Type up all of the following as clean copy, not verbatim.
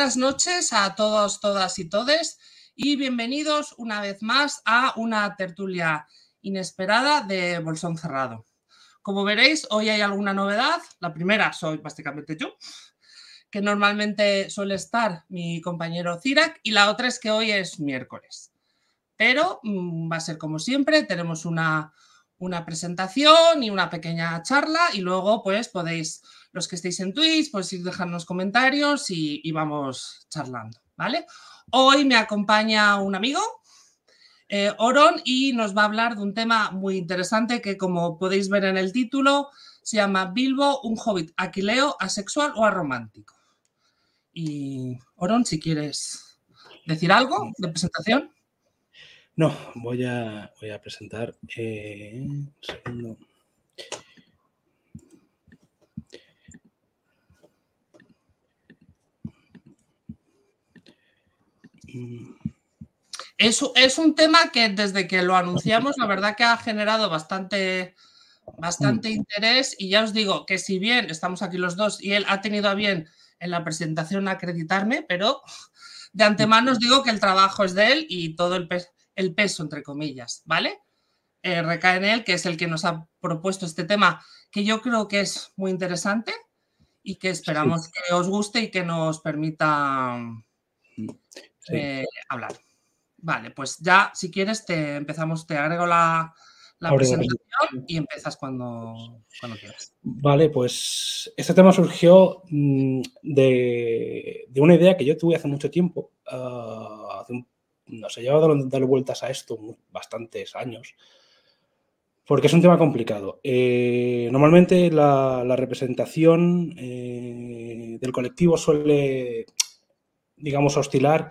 buenas noches a todos, todas y todes y bienvenidos una vez más a una tertulia inesperada de Bolsón Cerrado. Como veréis, hoy hay alguna novedad. La primera soy básicamente yo, que normalmente suele estar mi compañero Cirac, y la otra es que hoy es miércoles. Pero va a ser como siempre, tenemos una presentación y una pequeña charla y luego pues podéis, los que estéis en Twitch, pues ir dejando comentarios y vamos charlando, ¿vale? Hoy me acompaña un amigo, Oron, y nos va a hablar de un tema muy interesante que, como podéis ver en el título, se llama Bilbo, un hobbit aquileo, asexual o aromántico. Y Oron, si quieres decir algo de presentación. No, voy a presentar. Un segundo. Es un tema que desde que lo anunciamos, la verdad que ha generado bastante interés, y ya os digo que si bien estamos aquí los dos y él ha tenido a bien en la presentación acreditarme, pero de antemano os digo que el trabajo es de él y todo el peso, entre comillas, ¿vale? Recae en él, que es el que nos ha propuesto este tema, que yo creo que es muy interesante y que esperamos que os guste y que nos permita hablar. Vale, pues ya, si quieres, te agrego la presentación y empiezas cuando quieras. Vale, pues este tema surgió de una idea que yo tuve hace mucho tiempo. No sé, llevo dando vueltas a esto bastantes años, porque es un tema complicado. Normalmente la representación del colectivo suele, digamos, oscilar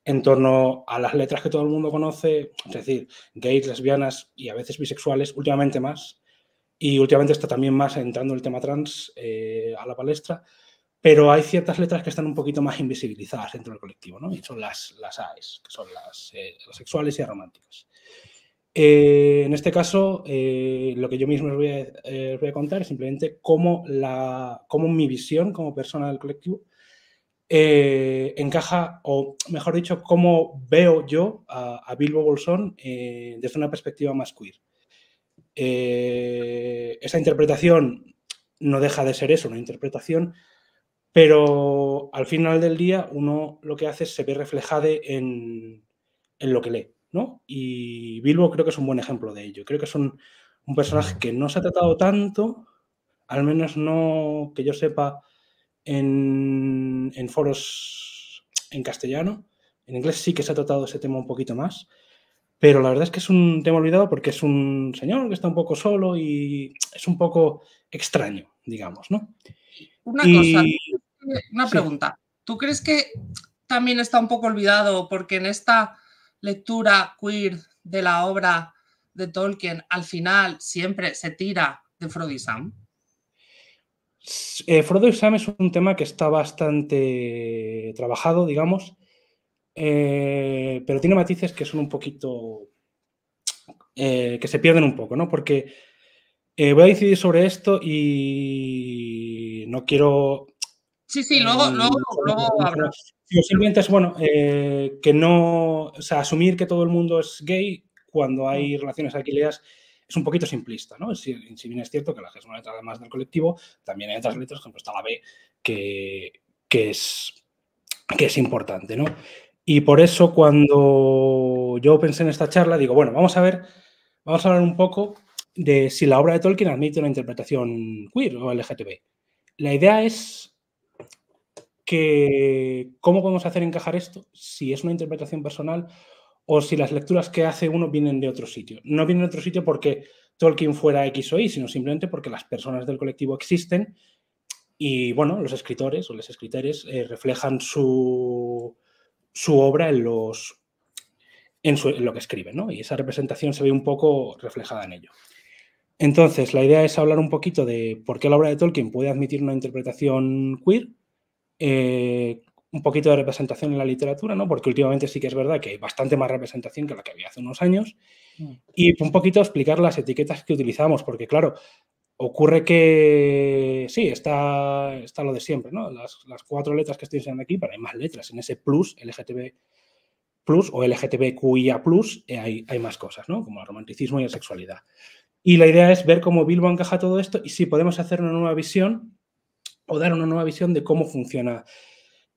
en torno a las letras que todo el mundo conoce, es decir, gays, lesbianas y a veces bisexuales, últimamente más, y últimamente está también más entrando el tema trans a la palestra, pero hay ciertas letras que están un poquito más invisibilizadas dentro del colectivo, ¿no? Y son las AES, que son las sexuales y arománticas. En este caso, lo que yo mismo os voy a contar es simplemente cómo mi visión como persona del colectivo encaja, o mejor dicho, cómo veo yo a Bilbo Bolsón desde una perspectiva más queer. Esa interpretación no deja de ser eso, una interpretación, pero al final del día uno lo que hace es se ve reflejado en lo que lee, ¿no? Y Bilbo creo que es un buen ejemplo de ello. Creo que es un personaje que no se ha tratado tanto, al menos no que yo sepa, en foros en castellano. En inglés sí que se ha tratado ese tema un poquito más, pero la verdad es que es un tema olvidado porque es un señor que está un poco solo y es un poco extraño, digamos, ¿no? Una pregunta. ¿Tú crees que también está un poco olvidado porque en esta lectura queer de la obra de Tolkien al final siempre se tira de Frodo y Sam? Frodo y Sam es un tema que está bastante trabajado, digamos, pero tiene matices que son un poquito que se pierden un poco, ¿no? Porque voy a incidir sobre esto y no quiero... Sí, luego hablas. Simplemente es, bueno, que no... O sea, asumir que todo el mundo es gay cuando hay relaciones aquileas es un poquito simplista, ¿no? Si bien es cierto que la G es una letra además del colectivo, también hay otras letras, por ejemplo, está la B, que es importante, ¿no? Y por eso cuando yo pensé en esta charla, digo, bueno, vamos a hablar un poco de si la obra de Tolkien admite una interpretación queer o LGTB. La idea es que cómo podemos hacer encajar esto, si es una interpretación personal o si las lecturas que hace uno vienen de otro sitio. No vienen de otro sitio porque Tolkien fuera X o Y, sino simplemente porque las personas del colectivo existen y, bueno, los escritores o los escritores reflejan su obra en lo que escriben, ¿no? Y esa representación se ve un poco reflejada en ello. Entonces, la idea es hablar un poquito de por qué la obra de Tolkien puede admitir una interpretación queer, un poquito de representación en la literatura, ¿no? Porque últimamente sí que es verdad que hay bastante más representación que la que había hace unos años, y un poquito explicar las etiquetas que utilizamos, porque claro, ocurre que sí, está lo de siempre, ¿no? Las 4 letras que estoy enseñando aquí, pero hay más letras. En ese plus, LGTB plus o LGTBQIA plus, hay más cosas, ¿no? Como el romanticismo y la sexualidad. Y la idea es ver cómo Bilbo encaja todo esto y si podemos hacer una nueva visión o dar una nueva visión de cómo funciona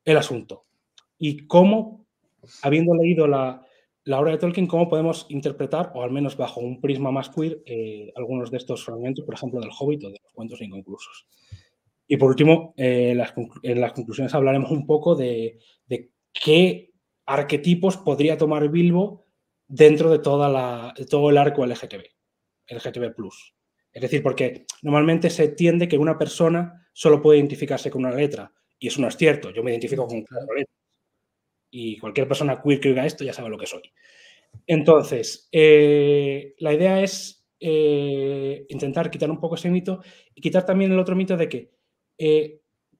el asunto. Y cómo, habiendo leído la obra de Tolkien, cómo podemos interpretar, o al menos bajo un prisma más queer, algunos de estos fragmentos, por ejemplo, del Hobbit o de los cuentos inconclusos. Y por último, en las conclusiones hablaremos un poco de qué arquetipos podría tomar Bilbo dentro de todo el arco LGTB+. Es decir, porque normalmente se entiende que una persona solo puede identificarse con una letra, y eso no es cierto. Yo me identifico con 4 letras. Y cualquier persona queer que oiga esto ya sabe lo que soy. Entonces, la idea es intentar quitar un poco ese mito y quitar también el otro mito de que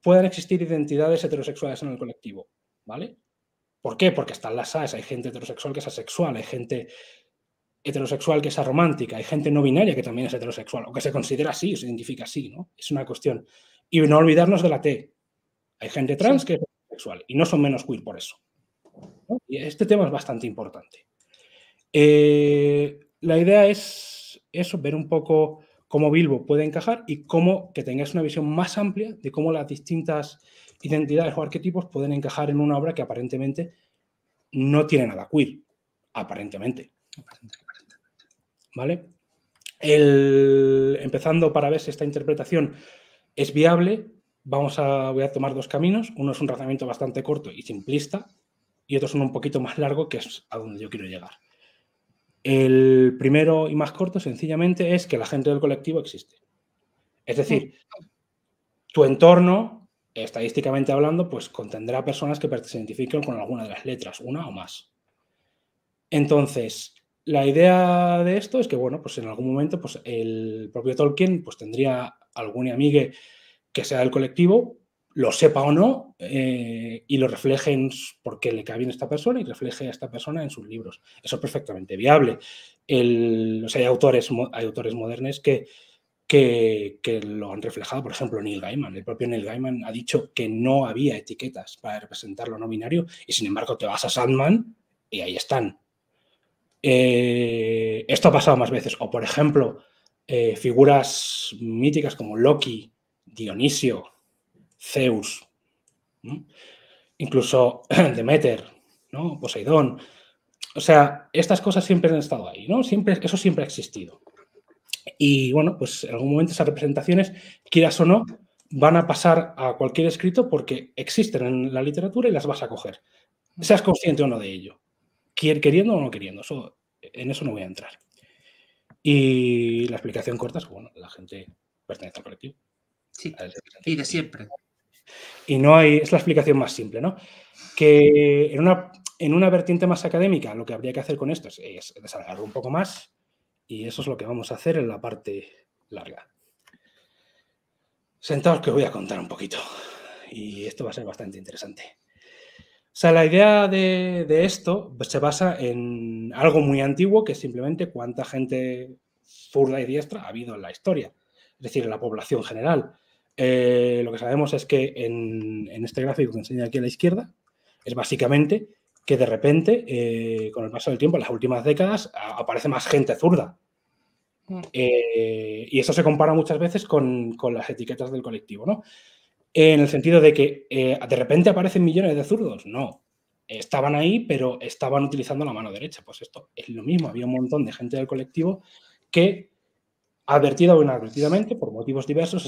puedan existir identidades heterosexuales en el colectivo, ¿vale? ¿Por qué? Porque están las AS, hay gente heterosexual que es asexual, hay gente heterosexual que es aromántica, hay gente no binaria que también es heterosexual, o que se considera así, o se identifica así, ¿no? Es una cuestión. Y no olvidarnos de la T. Hay gente trans que es heterosexual y no son menos queer por eso, ¿no? Y este tema es bastante importante. La idea es eso, ver un poco cómo Bilbo puede encajar y cómo que tengáis una visión más amplia de cómo las distintas identidades o arquetipos pueden encajar en una obra que aparentemente no tiene nada queer, aparentemente. ¿Vale? Empezando para ver si esta interpretación es viable, voy a tomar 2 caminos. Uno es un razonamiento bastante corto y simplista y otro es uno un poquito más largo, que es a donde yo quiero llegar. El primero y más corto, sencillamente, es que la gente del colectivo existe. Es decir, tu entorno, estadísticamente hablando, pues contendrá personas que se identifiquen con alguna de las letras, una o más. Entonces, la idea de esto es que, bueno, pues en algún momento pues el propio Tolkien pues tendría algún amigo que sea del colectivo, lo sepa o no, y lo refleje porque le cae bien a esta persona y refleje a esta persona en sus libros. Eso es perfectamente viable. Hay autores modernos que lo han reflejado. Por ejemplo, Neil Gaiman. El propio Neil Gaiman ha dicho que no había etiquetas para representar lo no binario y, sin embargo, te vas a Sandman y ahí están. Esto ha pasado más veces. O, por ejemplo, figuras míticas como Loki, Dionisio, Zeus, ¿no? Incluso Demeter, ¿no? Poseidón. O sea, estas cosas siempre han estado ahí, ¿no? Eso siempre ha existido. Y, bueno, pues en algún momento esas representaciones, quieras o no, van a pasar a cualquier escrito porque existen en la literatura y las vas a coger. Seas consciente o no de ello. Queriendo o no queriendo. En eso no voy a entrar. Y la explicación corta es, bueno, la gente pertenece al colectivo. Sí, y de siempre. Y no hay, es la explicación más simple, ¿no? Que en una vertiente más académica lo que habría que hacer con esto es desarrollarlo un poco más, y eso es lo que vamos a hacer en la parte larga. Sentaos que os voy a contar un poquito, y esto va a ser bastante interesante. O sea, la idea de esto se basa en algo muy antiguo, que es simplemente cuánta gente zurda y diestra ha habido en la historia, es decir, en la población general. Lo que sabemos es que en este gráfico que enseño aquí a la izquierda, es básicamente que de repente, con el paso del tiempo, en las últimas décadas, aparece más gente zurda. Y eso se compara muchas veces con las etiquetas del colectivo, ¿no? En el sentido de que de repente aparecen millones de zurdos. No, estaban ahí, pero estaban utilizando la mano derecha. Pues esto es lo mismo. Había un montón de gente del colectivo que, advertida o inadvertidamente, por motivos diversos, se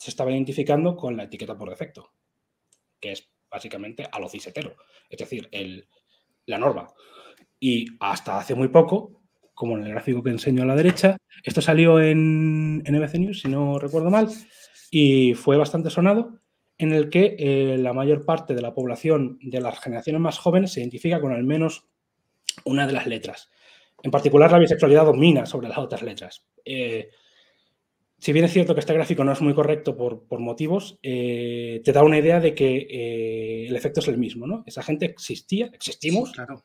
estaba identificando con la etiqueta por defecto, que es básicamente a lo cis-hetero, es decir, la norma. Y hasta hace muy poco, como en el gráfico que enseño a la derecha, esto salió en NBC News, si no recuerdo mal, y fue bastante sonado, en el que la mayor parte de la población de las generaciones más jóvenes se identifica con al menos una de las letras. En particular, la bisexualidad domina sobre las otras letras. Si bien es cierto que este gráfico no es muy correcto por motivos, te da una idea de que el efecto es el mismo, ¿no? Esa gente existimos, sí, claro.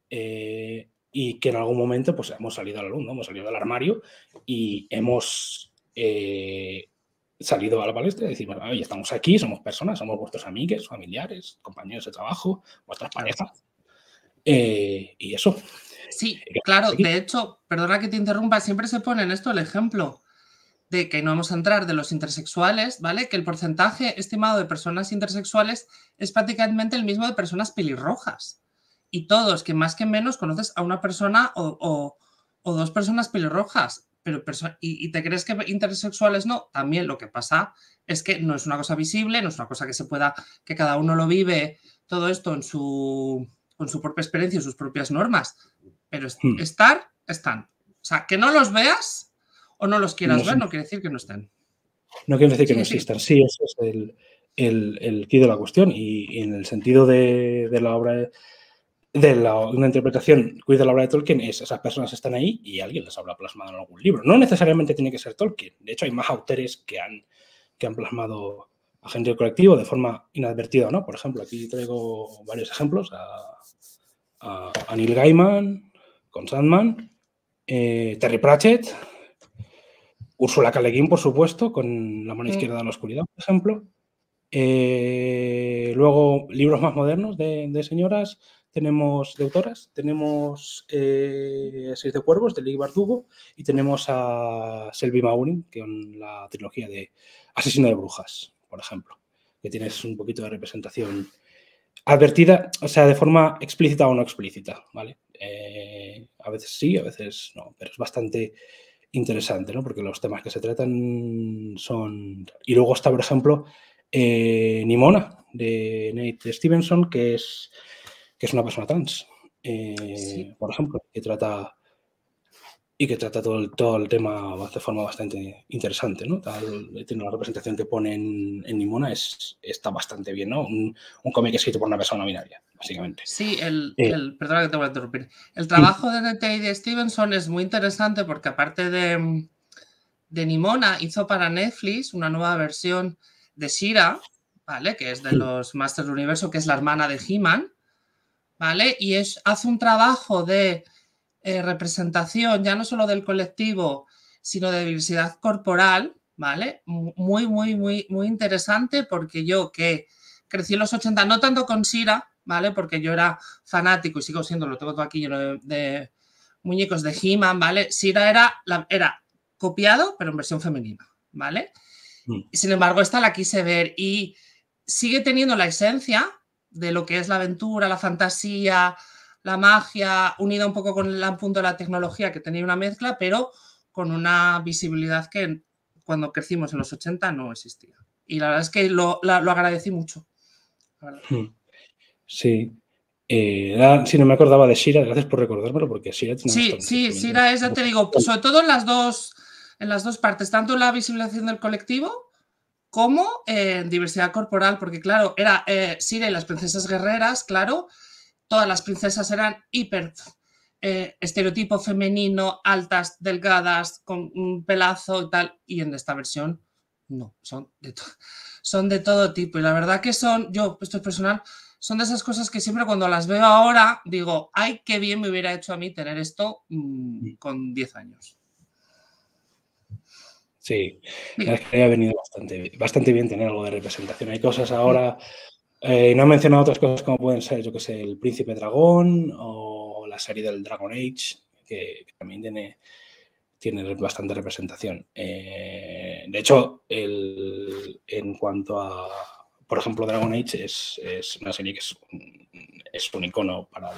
Y que en algún momento pues hemos salido a la luz, ¿no? Hemos salido del armario y hemos salido a la palestra y decir, bueno, oye, estamos aquí, somos personas, somos vuestros amigos, familiares, compañeros de trabajo, vuestras parejas. Y eso. Sí, claro, de hecho, perdona que te interrumpa, siempre se pone en esto el ejemplo de que no vamos a entrar de los intersexuales, ¿vale? Que el porcentaje estimado de personas intersexuales es prácticamente el mismo de personas pelirrojas. Y todos, que más que menos, conoces a una persona o dos personas pelirrojas. Pero y te crees que intersexuales no. También lo que pasa es que no es una cosa visible, no es una cosa que se pueda, que cada uno lo vive, todo esto con su propia experiencia y sus propias normas. Pero están. O sea, que no los veas o no los quieras ver, no quiere decir que no estén. No quiere decir que no existan. Sí, eso es el quid de la cuestión. Y en el sentido de la obra, una interpretación quid de la obra de Tolkien es esas personas están ahí y alguien les habrá plasmado en algún libro. No necesariamente tiene que ser Tolkien. De hecho, hay más autores que han plasmado a gente del colectivo de forma inadvertida, ¿no? Por ejemplo, aquí traigo varios ejemplos a Neil Gaiman con Sandman, Terry Pratchett, Úrsula K. Le Guin, por supuesto, con La mano izquierda de la oscuridad, por ejemplo. Luego, libros más modernos de señoras, tenemos de autoras, tenemos Seis de Cuervos, de Leigh Bardugo, y tenemos a Selby Maurin, con la trilogía de Asesino de Brujas, por ejemplo, que tienes un poquito de representación advertida, o sea, de forma explícita o no explícita, ¿vale? A veces sí, a veces no, pero es bastante interesante, ¿no? Porque los temas que se tratan son... Y luego está, por ejemplo, Nimona, de Nate Stevenson, que es una persona trans, sí. Por ejemplo, que trata todo el tema de forma bastante interesante, ¿no? Tiene una representación que pone en Nimona, está bastante bien, ¿no? Un cómic escrito por una persona binaria, básicamente. Sí, perdona que te voy a interrumpir. El trabajo de Nate Stevenson es muy interesante porque aparte de Nimona, hizo para Netflix una nueva versión de She-Ra, ¿vale? Que es de los Masters del Universo, que es la hermana de He-Man, ¿vale? Y hace un trabajo de representación ya no solo del colectivo, sino de diversidad corporal, ¿vale? Muy, muy, muy, muy interesante porque yo que crecí en los 80, no tanto con She-Ra, ¿vale? Porque yo era fanático y sigo siendo, lo tengo todo aquí lleno de muñecos de He-Man, ¿vale? She-Ra era copiado, pero en versión femenina, ¿vale? Y sin embargo, esta la quise ver y sigue teniendo la esencia de lo que es la aventura, la fantasía, la magia, unida un poco con el punto de la tecnología, que tenía una mezcla, pero con una visibilidad que cuando crecimos en los 80 no existía. Y la verdad es que lo agradecí mucho. Sí. Si no me acordaba de She-Ra, gracias por recordármelo, porque She-Ra tiene Sí, She-Ra es, ya te digo, sobre todo en las dos partes, tanto la visibilización del colectivo como diversidad corporal, porque claro, era She-Ra y las princesas guerreras, claro, todas las princesas eran hiper estereotipo femenino, altas, delgadas, con un pelazo y tal, y en esta versión no, son de todo tipo. Y la verdad que yo, esto es personal, son de esas cosas que siempre cuando las veo ahora digo, ay, qué bien me hubiera hecho a mí tener esto con 10 años. Sí, es que ha venido bastante bien tener algo de representación. Hay cosas ahora, no he mencionado otras cosas como pueden ser, yo que sé, El Príncipe Dragón o la serie del Dragon Age, que también tiene bastante representación. De hecho, en cuanto a, por ejemplo, Dragon Age es una serie que es un icono para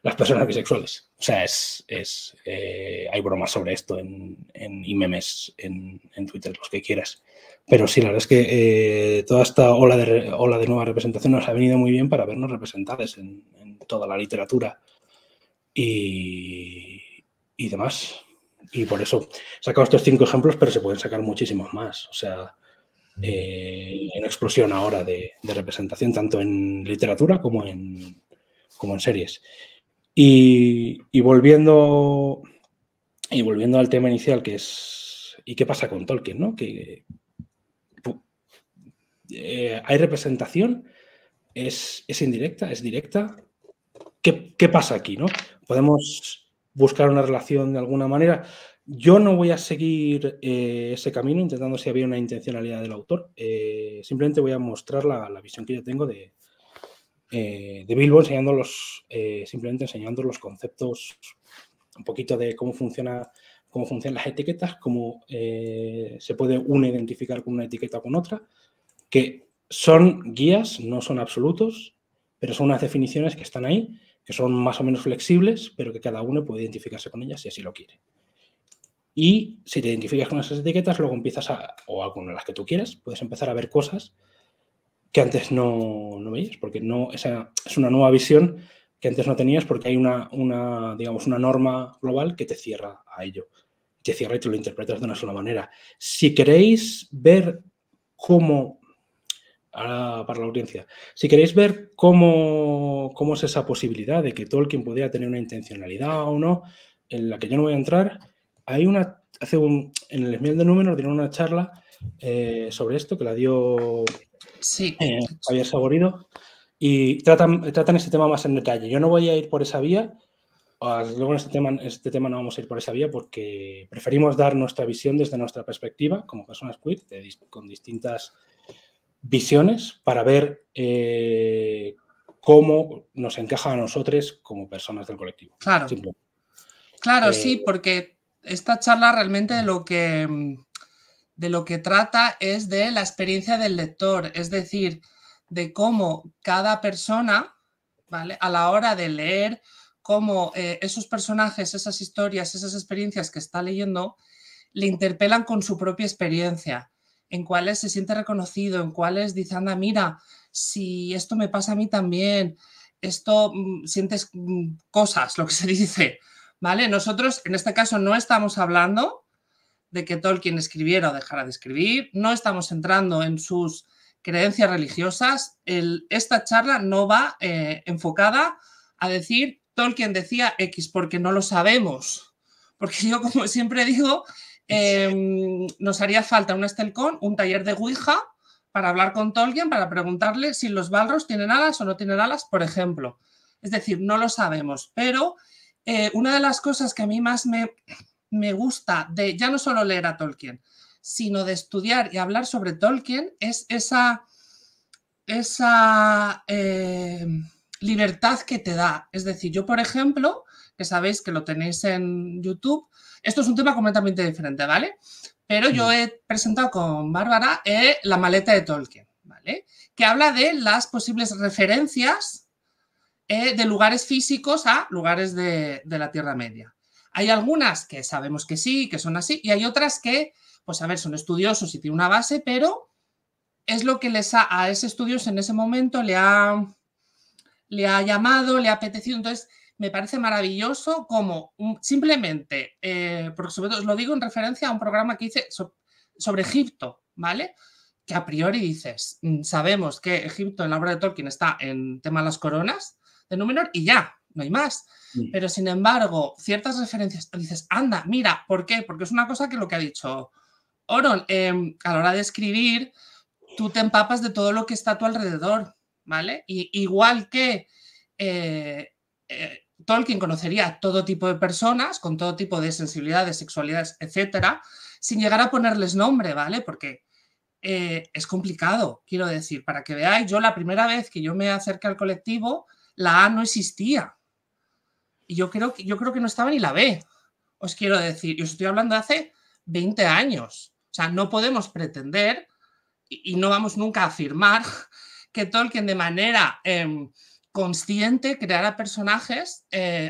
las personas bisexuales. O sea, hay bromas sobre esto y memes en Twitter, los que quieras. Pero sí, la verdad es que toda esta ola de nueva representación nos ha venido muy bien para vernos representadas en toda la literatura y demás. Y por eso he sacado estos 5 ejemplos, pero se pueden sacar muchísimos más. O sea, hay una explosión ahora de representación, tanto en literatura como en series. Y volviendo al tema inicial, que es ¿y qué pasa con Tolkien? ¿No? Que hay representación, es indirecta, es directa. ¿Qué pasa aquí? ¿No? Podemos buscar una relación de alguna manera. Yo no voy a seguir ese camino intentando si había una intencionalidad del autor. Simplemente voy a mostrar la visión que yo tengo de Bilbo, simplemente enseñando los conceptos, un poquito de cómo funcionan las etiquetas, cómo se puede una identificar con una etiqueta o con otra, que son guías, no son absolutos, pero son unas definiciones que están ahí, que son más o menos flexibles, pero que cada uno puede identificarse con ellas si así lo quiere. Y si te identificas con esas etiquetas, luego empiezas o con las que tú quieras, puedes empezar a ver cosas que antes no veías, porque esa es una nueva visión que antes no tenías, porque hay digamos, una norma global que te cierra a ello. Te cierra y tú lo interpretas de una sola manera. Si queréis ver cómo, para la audiencia, si queréis ver cómo es esa posibilidad de que Tolkien pudiera tener una intencionalidad o no, en la que yo no voy a entrar, hay en el Esmiel de Númenor dieron una charla sobre esto que la dio Javier Saborido, y tratan este tema más en detalle. Yo no voy a ir por esa vía. Luego en este tema no vamos a ir por esa vía porque preferimos dar nuestra visión desde nuestra perspectiva como personas queer, con distintas visiones para ver cómo nos encaja a nosotros como personas del colectivo. Claro, claro, sí, porque esta charla realmente de lo que trata es de la experiencia del lector, es decir, de cómo cada persona, ¿vale?, a la hora de leer, cómo esos personajes, esas historias, esas experiencias que está leyendo, le interpelan con su propia experiencia, en cuáles se siente reconocido, en cuáles dice, anda, mira, si esto me pasa a mí también, esto sientes cosas, lo que se dice, ¿vale? Nosotros, en este caso, no estamos hablando de que Tolkien escribiera o dejara de escribir, no estamos entrando en sus creencias religiosas. Esta charla no va enfocada a decir Tolkien decía X, porque no lo sabemos. Porque yo, como siempre digo, nos haría falta un Estelcón, un taller de Ouija, para hablar con Tolkien, para preguntarle si los Balrogs tienen alas o no tienen alas, por ejemplo. Es decir, no lo sabemos, pero una de las cosas que a mí más me gusta de ya no solo leer a Tolkien, sino de estudiar y hablar sobre Tolkien es esa libertad que te da. Es decir, yo, por ejemplo, que sabéis que lo tenéis en YouTube, esto es un tema completamente diferente, ¿vale? Pero yo he presentado con Bárbara La maleta de Tolkien, ¿vale?, que habla de las posibles referencias de lugares físicos a lugares de la Tierra Media. Hay algunas que sabemos que sí, que son así, y hay otras que, pues a ver, son estudiosos y tienen una base, pero es lo que a ese estudioso en ese momento le ha llamado, le ha apetecido. Entonces, me parece maravilloso como simplemente, porque sobre todo os lo digo en referencia a un programa que hice sobre Egipto, ¿vale?, que a priori dices, sabemos que Egipto en la obra de Tolkien está en tema de las coronas de Númenor y ya, no hay más. Pero sin embargo, ciertas referencias, dices, anda, mira, ¿por qué? Porque es una cosa que lo que ha dicho Oron, a la hora de escribir, tú te empapas de todo lo que está a tu alrededor, ¿vale? Y igual que Tolkien conocería a todo tipo de personas, con todo tipo de sensibilidades, sexualidades, etcétera, sin llegar a ponerles nombre, ¿vale? Porque es complicado, quiero decir, para que veáis, yo la primera vez que yo me acerqué al colectivo, la A no existía. Y yo creo que no estaba ni la B, os quiero decir. Y os estoy hablando de hace 20 años. O sea, no podemos pretender y no vamos nunca a afirmar que Tolkien de manera consciente creara personajes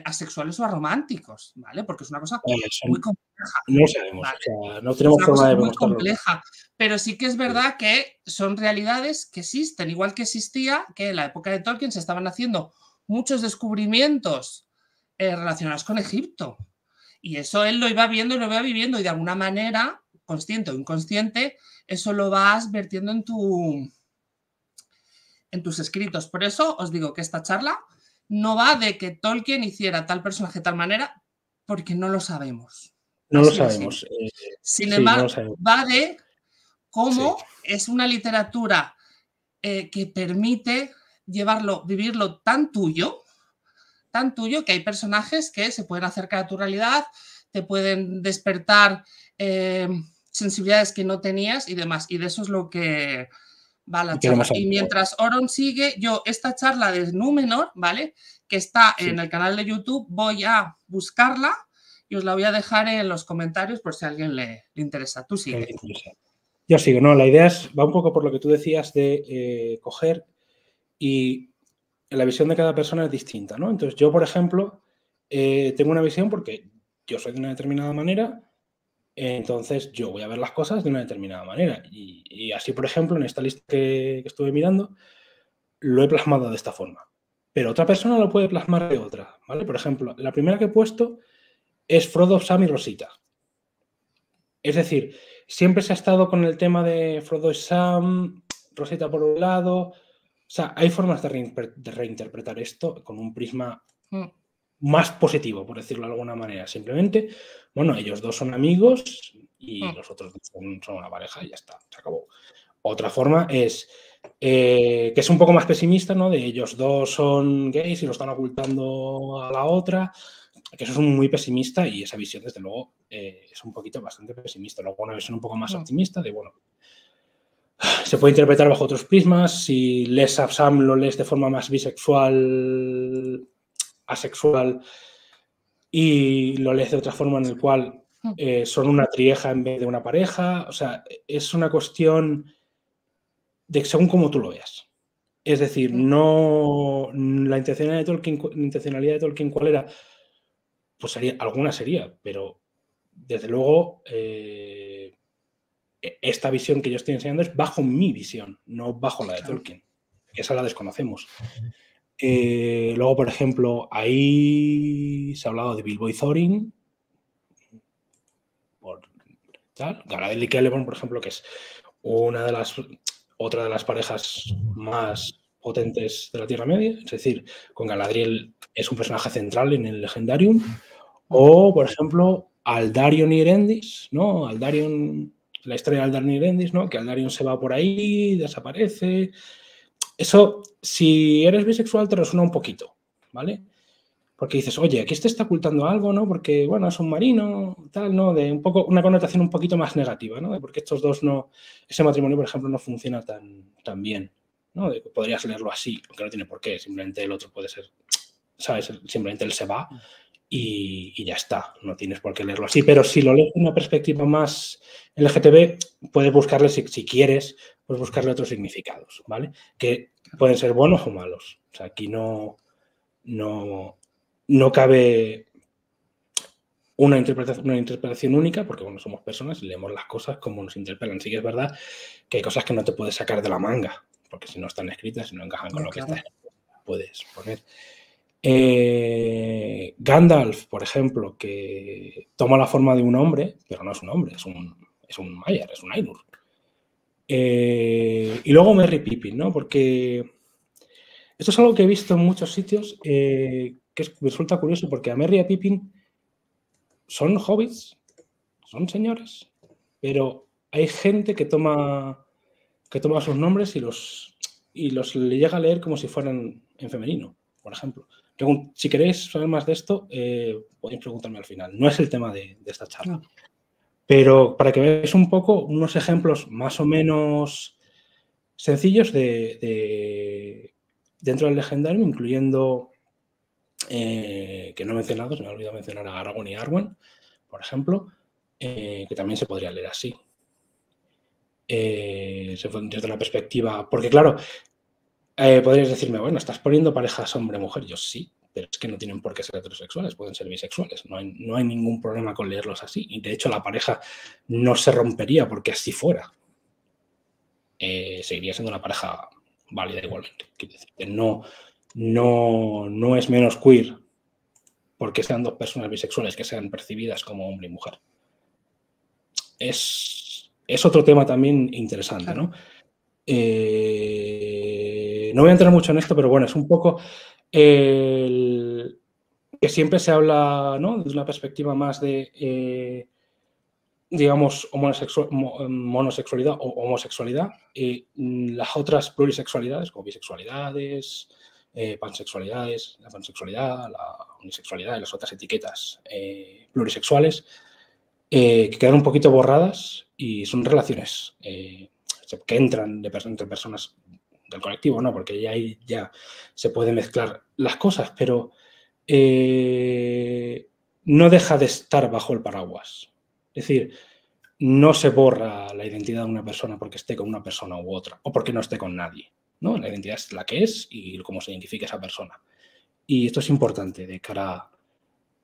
asexuales o arománticos, ¿vale? Porque es una cosa muy compleja. No lo sabemos, ¿vale? O sea, no tenemos forma de demostrarlo. Muy compleja, pero sí que es verdad que son realidades que existen, igual que existía que en la época de Tolkien se estaban haciendo muchos descubrimientos relacionados con Egipto. Y eso él lo iba viendo y lo iba viviendo y de alguna manera, consciente o inconsciente, eso lo vas vertiendo en tus escritos. Por eso os digo que esta charla no va de que Tolkien hiciera tal personaje de tal manera, porque no lo sabemos. No lo sabemos. Sin embargo, va de cómo es una literatura que permite vivirlo tan tuyo, que hay personajes que se pueden acercar a tu realidad, te pueden despertar sensibilidades que no tenías y demás. Y de eso es lo que va la charla. Y mientras Oron sigue, yo esta charla de Númenor, ¿vale? Que está en el canal de YouTube, voy a buscarla y os la voy a dejar en los comentarios por si a alguien le interesa. Tú sigue. Yo sigo, no, la idea va un poco por lo que tú decías de coger y la visión de cada persona es distinta, ¿no? Entonces yo, por ejemplo, tengo una visión porque yo soy de una determinada manera, entonces yo voy a ver las cosas de una determinada manera. Y así, por ejemplo, en esta lista que estuve mirando, lo he plasmado de esta forma. Pero otra persona lo puede plasmar de otra, ¿vale? Por ejemplo, la primera que he puesto es Frodo, Sam y Rosita. Es decir, siempre se ha estado con el tema de Frodo y Sam, Rosita por un lado. O sea, hay formas de reinterpretar esto con un prisma más positivo, por decirlo de alguna manera. Simplemente, bueno, ellos dos son amigos y los otros dos son una pareja y ya está, se acabó. Otra forma es que es un poco más pesimista, ¿no? De ellos dos son gays y lo están ocultando a la otra. Que eso es muy pesimista y esa visión, desde luego, es un poquito bastante pesimista. Luego una visión un poco más optimista de, bueno, se puede interpretar bajo otros prismas. Si lees a Sam, lo lees de forma más bisexual, asexual, y lo lees de otra forma en el cual son una trieja en vez de una pareja. O sea, es una cuestión de según cómo tú lo veas. Es decir, no la intencionalidad de Tolkien, ¿cuál era? Pues alguna sería, pero desde luego esta visión que yo estoy enseñando es bajo mi visión, no bajo la de Tolkien. Esa la desconocemos. Luego, por ejemplo, ahí se ha hablado de Bilbo y Thorin. Galadriel y Celeborn, por ejemplo, que es otra de las parejas más potentes de la Tierra Media. Es decir, con Galadriel es un personaje central en el Legendarium. O, por ejemplo, Aldarion y Erendis, ¿no? La historia de Aldarion y Erendis, ¿no? Que Aldarion se va por ahí, desaparece. Eso, si eres bisexual, te resuena un poquito, ¿vale? Porque dices, oye, aquí está ocultando algo, ¿no? Porque, bueno, es un marino, tal, ¿no? De un poco, una connotación un poquito más negativa, ¿no? Porque estos dos ese matrimonio, por ejemplo, no funciona tan bien, ¿no? Podrías leerlo así, aunque no tiene por qué, simplemente el otro puede ser, ¿sabes? Simplemente él se va y ya está, no tienes por qué leerlo así. Pero si lo lees de una perspectiva más LGTB, puedes buscarle, si quieres, puedes buscarle otros significados, ¿vale? Que pueden ser buenos o malos. O sea, aquí no cabe una interpretación única, porque bueno, somos personas y leemos las cosas como nos interpelan. Sí que es verdad que hay cosas que no te puedes sacar de la manga, porque si no están escritas, si no encajan con lo que está escrito, puedes poner. Gandalf, por ejemplo, que toma la forma de un hombre, pero no es un hombre, es un Maiar, es un Ainur. Y luego Merry Pippin, ¿no? Porque esto es algo que he visto en muchos sitios que me resulta curioso, porque a Merry y a Pippin son hobbits, son señores, pero hay gente que toma sus nombres y los le llega a leer como si fueran en femenino, por ejemplo. Si queréis saber más de esto, podéis preguntarme al final. No es el tema de esta charla. Pero para que veáis un poco unos ejemplos más o menos sencillos dentro del Legendarium, incluyendo, que no he mencionado, se me ha olvidado mencionar a Aragorn y Arwen, por ejemplo, que también se podría leer así. Desde una perspectiva, porque claro, podrías decirme, bueno, estás poniendo parejas hombre-mujer. Yo sí, pero es que no tienen por qué ser heterosexuales, pueden ser bisexuales. No hay ningún problema con leerlos así. Y de hecho la pareja no se rompería porque así fuera. Seguiría siendo una pareja válida igualmente. Quiero decir que no es menos queer porque sean dos personas bisexuales que sean percibidas como hombre y mujer. Es otro tema también interesante, ¿no? No voy a entrar mucho en esto, pero bueno, es un poco que siempre se habla, ¿no? Desde una perspectiva más de, digamos, monosexualidad o homosexualidad, y las otras plurisexualidades, como bisexualidades, pansexualidades, la pansexualidad, la unisexualidad y las otras etiquetas plurisexuales, que quedan un poquito borradas y son relaciones que entran entre personas del colectivo, ¿no? Porque ya ahí ya se pueden mezclar las cosas, pero no deja de estar bajo el paraguas. Es decir, no se borra la identidad de una persona porque esté con una persona u otra o porque no esté con nadie, ¿no? La identidad es la que es y cómo se identifica esa persona. Y esto es importante de cara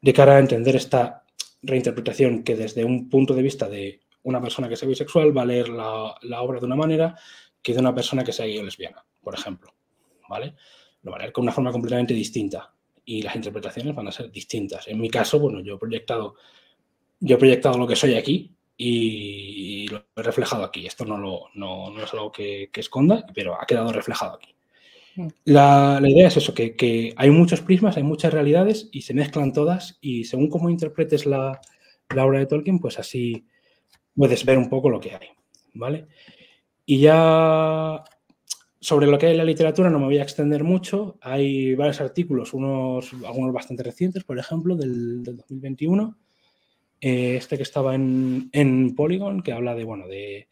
a entender esta reinterpretación que desde un punto de vista de una persona que sea bisexual va a leer la obra de una manera que de una persona que sea gay o lesbiana, por ejemplo, ¿vale? Lo va a leer con una forma completamente distinta y las interpretaciones van a ser distintas. En mi caso, bueno, yo he proyectado lo que soy aquí y lo he reflejado aquí. Esto no es algo que esconda, pero ha quedado reflejado aquí. La idea es eso, que hay muchos prismas, hay muchas realidades y se mezclan todas y según cómo interpretes la obra de Tolkien, pues así puedes ver un poco lo que hay, ¿vale? Y ya sobre lo que hay en la literatura no me voy a extender mucho. Hay varios artículos, algunos bastante recientes, por ejemplo, del 2021. Este que estaba en Polygon, que habla de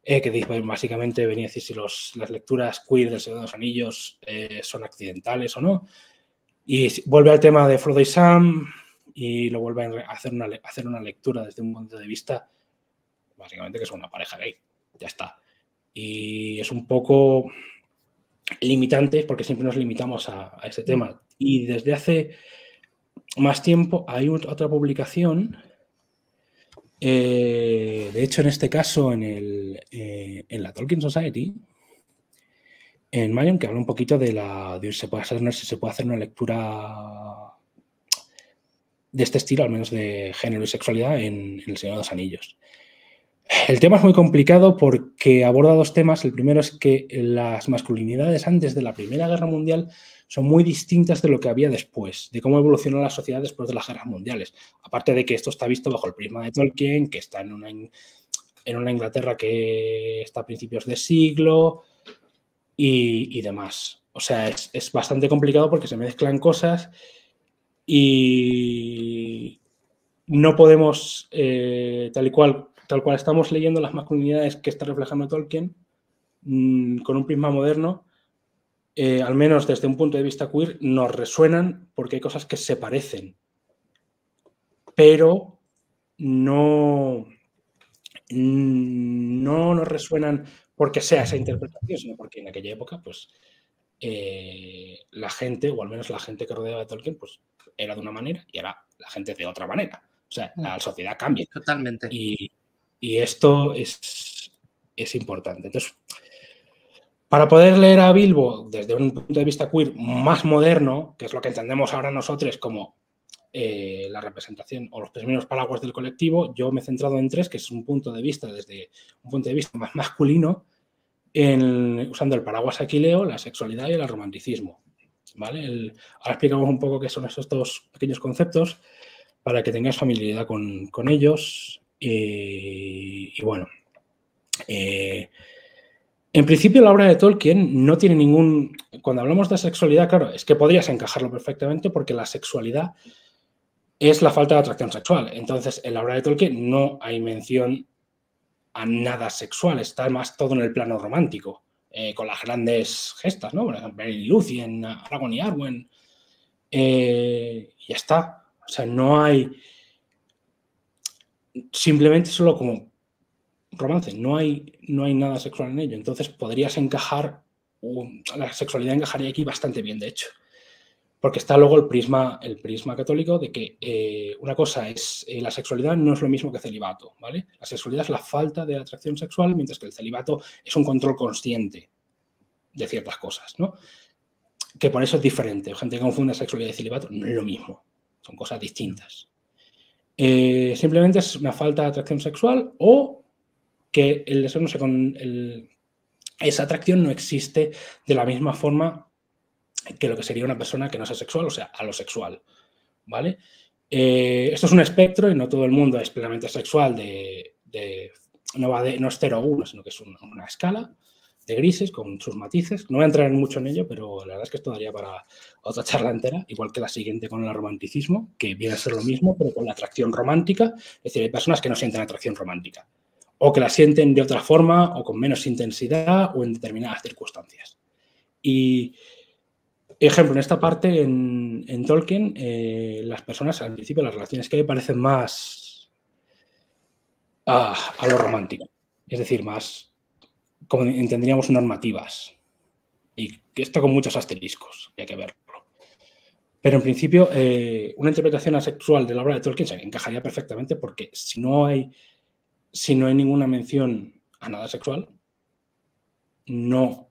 que dice, básicamente venía a decir si las lecturas queer del Señor de los Anillos son accidentales o no. Y vuelve al tema de Frodo y Sam y lo vuelve a hacer una lectura desde un punto de vista, básicamente, que son una pareja gay. Ya está. Y es un poco limitante porque siempre nos limitamos a ese tema. Y desde hace más tiempo hay otra publicación. De hecho, en este caso, en la Tolkien Society, en Mayon, que habla un poquito de si se puede hacer una lectura de este estilo, al menos de género y sexualidad, en El Señor de los Anillos. El tema es muy complicado porque aborda dos temas. El primero es que las masculinidades antes de la Primera Guerra Mundial son muy distintas de lo que había después, de cómo evolucionó la sociedad después de las guerras mundiales. Aparte de que esto está visto bajo el prisma de Tolkien, que está en una Inglaterra que está a principios de siglo y demás. O sea, es bastante complicado porque se mezclan cosas y no podemos, tal cual estamos leyendo las masculinidades que está reflejando Tolkien, con un prisma moderno, al menos desde un punto de vista queer, nos resuenan porque hay cosas que se parecen, pero no nos resuenan porque sea esa interpretación, sino porque en aquella época, pues, la gente, o al menos la gente que rodeaba a Tolkien, pues era de una manera y era la gente de otra manera. O sea, la sociedad cambia. Totalmente. Y esto es importante. Entonces, para poder leer a Bilbo desde un punto de vista queer más moderno, que es lo que entendemos ahora nosotros como la representación o los primeros paraguas del colectivo, yo me he centrado en tres, que es un punto de vista desde un punto de vista más masculino, usando el paraguas aquileo, la sexualidad y el romanticismo. ¿Vale? Ahora explicamos un poco qué son esos dos pequeños conceptos para que tengáis familiaridad con ellos. Y bueno, en principio la obra de Tolkien no tiene ningún... Cuando hablamos de sexualidad, claro, es que podrías encajarlo perfectamente porque la sexualidad es la falta de atracción sexual. Entonces, en la obra de Tolkien no hay mención a nada sexual, está más todo en el plano romántico, con las grandes gestas, ¿no? Por ejemplo, en Lúthien, Aragorn y Arwen. Ya está. O sea, no hay... Simplemente solo como romance, no hay nada sexual en ello. Entonces podrías encajar, la sexualidad encajaría aquí bastante bien, de hecho. Porque está luego el prisma católico de que una cosa es la sexualidad no es lo mismo que celibato, ¿vale? La sexualidad es la falta de atracción sexual, mientras que el celibato es un control consciente de ciertas cosas, ¿no? Que por eso es diferente. Gente que confunde sexualidad y celibato no es lo mismo, son cosas distintas. Simplemente es una falta de atracción sexual o que el deseo no se esa atracción no existe de la misma forma que lo que sería una persona que no es asexual, o sea, alosexual, ¿vale? Esto es un espectro y no todo el mundo es plenamente sexual no es 0 o 1, sino que es una escala. de grises con sus matices. No voy a entrar mucho en ello, pero la verdad es que esto daría para otra charla entera, igual que la siguiente con el romanticismo, que viene a ser lo mismo, pero con la atracción romántica. Es decir, hay personas que no sienten atracción romántica, o que la sienten de otra forma, o con menos intensidad, o en determinadas circunstancias. Y, ejemplo, en esta parte, en Tolkien, las personas, al principio, las relaciones que hay parecen más a lo romántico. Es decir, más, como entenderíamos, normativas. Y que esto con muchos asteriscos, hay que verlo. Pero en principio, una interpretación asexual de la obra de Tolkien se encajaría perfectamente, porque si no hay ninguna mención a nada sexual, no,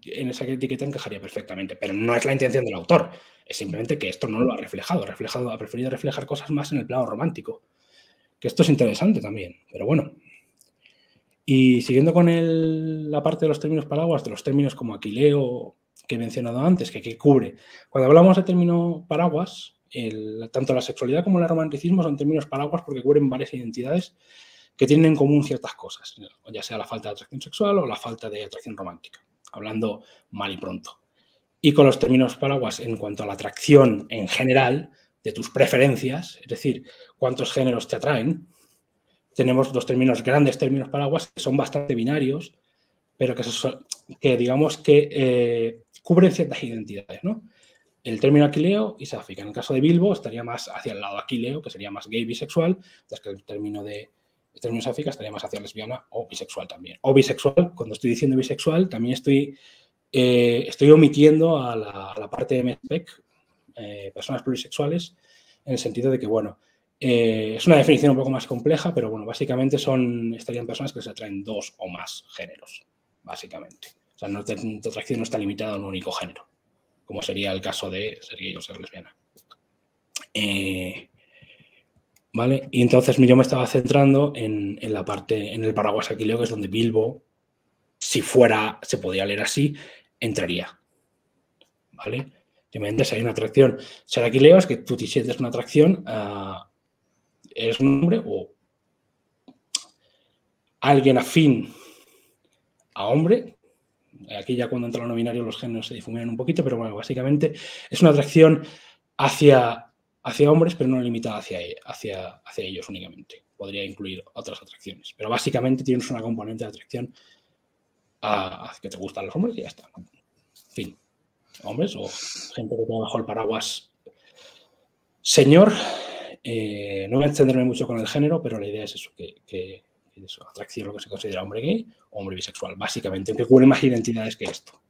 en esa etiqueta encajaría perfectamente. Pero no es la intención del autor, es simplemente que esto no lo ha reflejado. Ha preferido reflejar cosas más en el plano romántico. Que esto es interesante también, pero bueno. Y siguiendo con la parte de los términos paraguas, de los términos como aquileo, que he mencionado antes, que cubre. Cuando hablamos de término paraguas, tanto la sexualidad como el romanticismo son términos paraguas porque cubren varias identidades que tienen en común ciertas cosas, ya sea la falta de atracción sexual o la falta de atracción romántica, hablando mal y pronto. Y con los términos paraguas en cuanto a la atracción en general, de tus preferencias, es decir, cuántos géneros te atraen, tenemos dos grandes términos paraguas que son bastante binarios, pero que digamos que cubren ciertas identidades, ¿no? El término aquileo y sáfica. En el caso de Bilbo estaría más hacia el lado aquileo, que sería más gay bisexual, mientras que el término sáfica estaría más hacia lesbiana o bisexual también. O bisexual, cuando estoy diciendo bisexual, también estoy omitiendo a la parte de MESPEC, personas plurisexuales, en el sentido de que, bueno, es una definición un poco más compleja, pero bueno, básicamente estarían personas que se atraen dos o más géneros, básicamente. O sea, tu atracción no está limitada a un único género, como sería el caso de ser gay o ser lesbiana. ¿Vale? Y entonces yo me estaba centrando en la parte, en el paraguas aquileo, que es donde Bilbo, si se podía leer así, entraría. ¿Vale? Simplemente si hay una atracción. Ser aquileo es que tú te sientes una atracción eres un hombre o alguien afín a hombre. Aquí ya cuando entra lo no binario los géneros se difuminan un poquito, pero bueno, básicamente es una atracción hacia hombres, pero no limitada hacia ellos únicamente. Podría incluir otras atracciones, pero básicamente tienes una componente de atracción a que te gustan los hombres y ya está. En fin, hombres o gente que trabaja bajo el paraguas señor. No voy a extenderme mucho con el género, pero la idea es eso, que eso, atracción lo que se considera hombre gay o hombre bisexual, básicamente, aunque cubre más identidades que esto,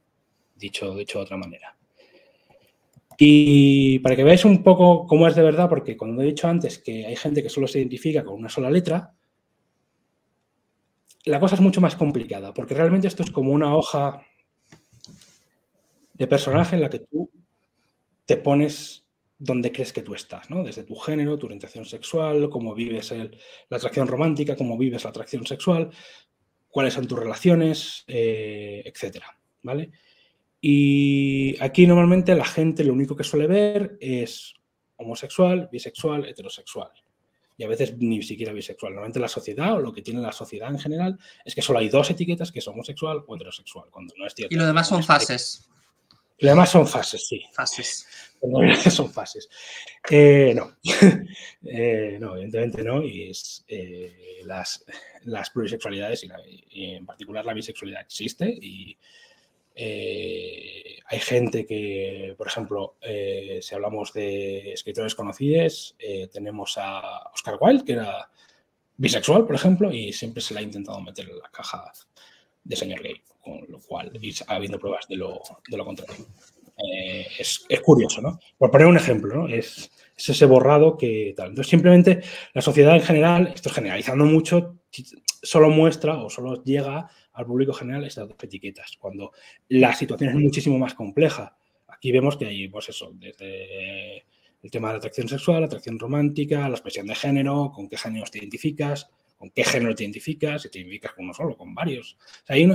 dicho de otra manera. Y para que veáis un poco cómo es de verdad, porque cuando he dicho antes que hay gente que solo se identifica con una sola letra, la cosa es mucho más complicada, porque realmente esto es como una hoja de personaje en la que tú te pones donde crees que tú estás, ¿no? Desde tu género, tu orientación sexual, cómo vives la atracción romántica, cómo vives la atracción sexual, cuáles son tus relaciones, etcétera, ¿vale? Y aquí normalmente la gente lo único que suele ver es homosexual, bisexual, heterosexual. Y a veces ni siquiera bisexual. Normalmente la sociedad o lo que tiene la sociedad en general es que solo hay dos etiquetas, que es homosexual o heterosexual, cuando no es cierto. Y lo demás son fases. Lo demás son fases, sí. Fases. Son fases. No. No, evidentemente no. Y las plurisexualidades y en particular la bisexualidad existe y hay gente que, por ejemplo, si hablamos de escritores conocidos, tenemos a Oscar Wilde, que era bisexual, por ejemplo, y siempre se le ha intentado meter en la caja de señor gay, con lo cual, y habiendo pruebas de lo contrario. Es curioso, ¿no? Por poner un ejemplo, ¿no? Es ese borrado que tal. Entonces, simplemente la sociedad en general, esto es generalizando mucho, solo muestra o solo llega al público general estas dos etiquetas, cuando la situación es muchísimo más compleja. Aquí vemos que hay, pues eso, desde el tema de la atracción sexual, la atracción romántica, la expresión de género, con qué género te identificas, con qué género te identificas, si te identificas con uno solo, con varios. O sea, hay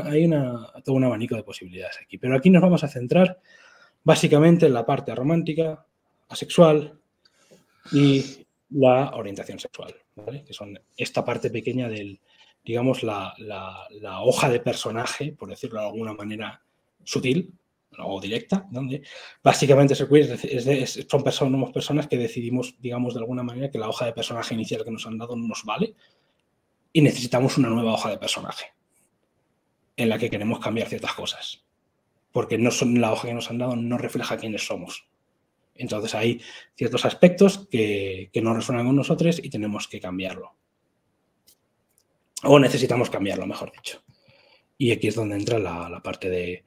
todo un abanico de posibilidades aquí. Pero aquí nos vamos a centrar básicamente en la parte romántica, asexual y la orientación sexual, ¿vale? Que son esta parte pequeña del digamos, la hoja de personaje, por decirlo de alguna manera sutil o directa, donde básicamente somos personas que decidimos, digamos, de alguna manera que la hoja de personaje inicial que nos han dado no nos vale y necesitamos una nueva hoja de personaje en la que queremos cambiar ciertas cosas, porque la hoja que nos han dado no refleja quiénes somos. Entonces hay ciertos aspectos que no resuenan con nosotros y tenemos que cambiarlo. O necesitamos cambiarlo, mejor dicho. Y aquí es donde entra la parte de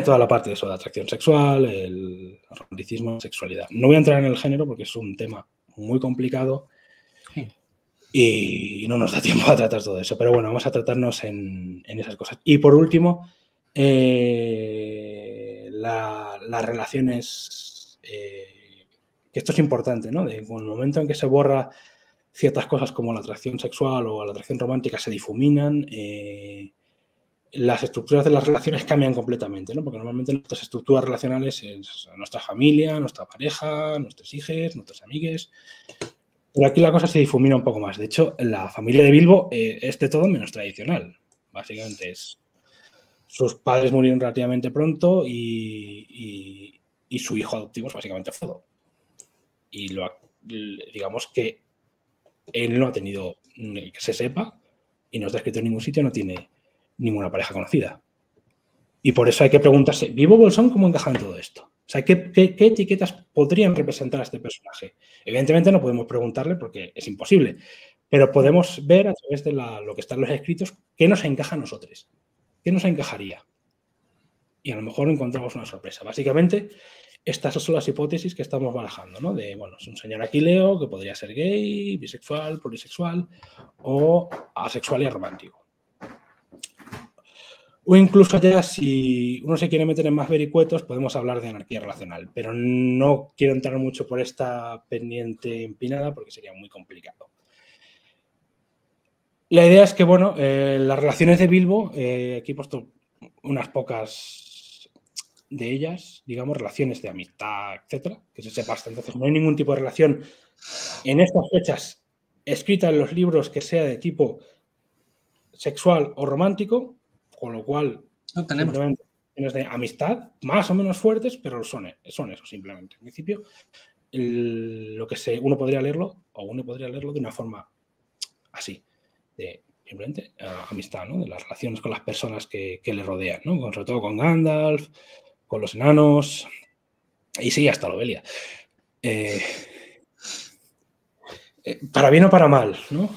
toda la parte de eso, de atracción sexual, el romanticismo, la sexualidad. No voy a entrar en el género porque es un tema muy complicado y no nos da tiempo a tratar todo eso. Pero bueno, vamos a tratarnos en esas cosas. Y por último, las relaciones, que esto es importante, ¿no? En el momento en que se borra ciertas cosas como la atracción sexual o la atracción romántica se difuminan, las estructuras de las relaciones cambian completamente, ¿no? Porque normalmente nuestras estructuras relacionales es nuestra familia, nuestra pareja, nuestros hijos, nuestros amigues. Pero aquí la cosa se difumina un poco más. De hecho, la familia de Bilbo es de todo menos tradicional. Básicamente sus padres murieron relativamente pronto y su hijo adoptivo es básicamente Frodo. Y digamos que él no ha tenido, que se sepa, y no está escrito en ningún sitio, no tiene ninguna pareja conocida. Y por eso hay que preguntarse, ¿Bilbo Bolsón cómo encaja en todo esto? O sea, ¿qué etiquetas podrían representar a este personaje? Evidentemente no podemos preguntarle porque es imposible, pero podemos ver a través de lo que están los escritos qué nos encaja a nosotros, qué nos encajaría. Y a lo mejor encontramos una sorpresa. Básicamente, estas son las hipótesis que estamos barajando, ¿no? De, bueno, es un señor aquileo que podría ser gay, bisexual, polisexual o asexual y romántico. O incluso ya si uno se quiere meter en más vericuetos, podemos hablar de anarquía relacional, pero no quiero entrar mucho por esta pendiente empinada porque sería muy complicado. La idea es que, bueno, las relaciones de Bilbo, aquí he puesto unas pocas de ellas, digamos, relaciones de amistad, etcétera, que se sepa hasta entonces no hay ningún tipo de relación en estas fechas escrita en los libros que sea de tipo sexual o romántico, con lo cual no tenemos tienes de amistad más o menos fuertes, pero son eso simplemente. En principio, uno podría leerlo de una forma así, de simplemente amistad, ¿no? De las relaciones con las personas que le rodean, ¿no? Sobre todo con Gandalf, con los enanos y sí, hasta Lobelia. Para bien o para mal, ¿no?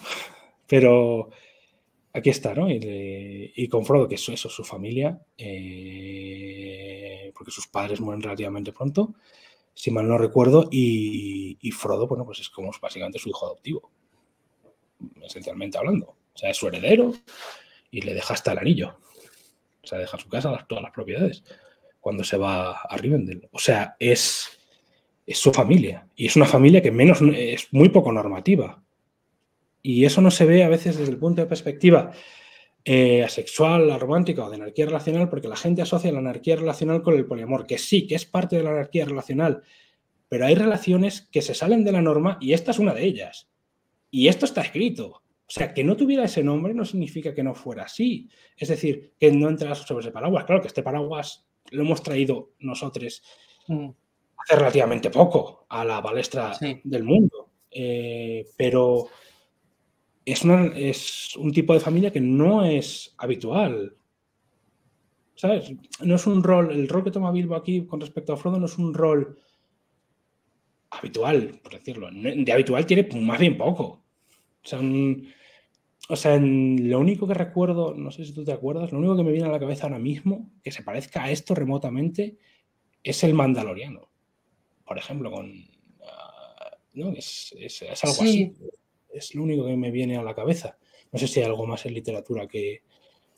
Pero aquí está, ¿no? Y con Frodo, que es eso, su familia, porque sus padres mueren relativamente pronto, si mal no recuerdo, y Frodo, bueno, pues es como básicamente su hijo adoptivo, esencialmente hablando. O sea, es su heredero y le deja hasta el anillo. O sea, deja su casa, todas las propiedades, cuando se va a Rivendell. O sea, es su familia. Y es una familia que es muy poco normativa. Y eso no se ve a veces desde el punto de perspectiva asexual, romántica o de anarquía relacional, porque la gente asocia la anarquía relacional con el poliamor, que sí, que es parte de la anarquía relacional, pero hay relaciones que se salen de la norma y esta es una de ellas. Y esto está escrito. O sea, que no tuviera ese nombre no significa que no fuera así. Es decir, que no entras sobre ese paraguas. Claro que este paraguas lo hemos traído nosotros hace relativamente poco a la palestra del mundo. Pero es un tipo de familia que no es habitual. ¿Sabes? No es un rol, el rol que toma Bilbo aquí con respecto a Frodo no es un rol habitual, por decirlo. De habitual tiene más bien poco. O sea, lo único que recuerdo, no sé si tú te acuerdas, lo único que me viene a la cabeza ahora mismo que se parezca a esto remotamente es el Mandaloriano. Por ejemplo, ¿no? Es algo así. Es lo único que me viene a la cabeza. No sé si hay algo más en literatura que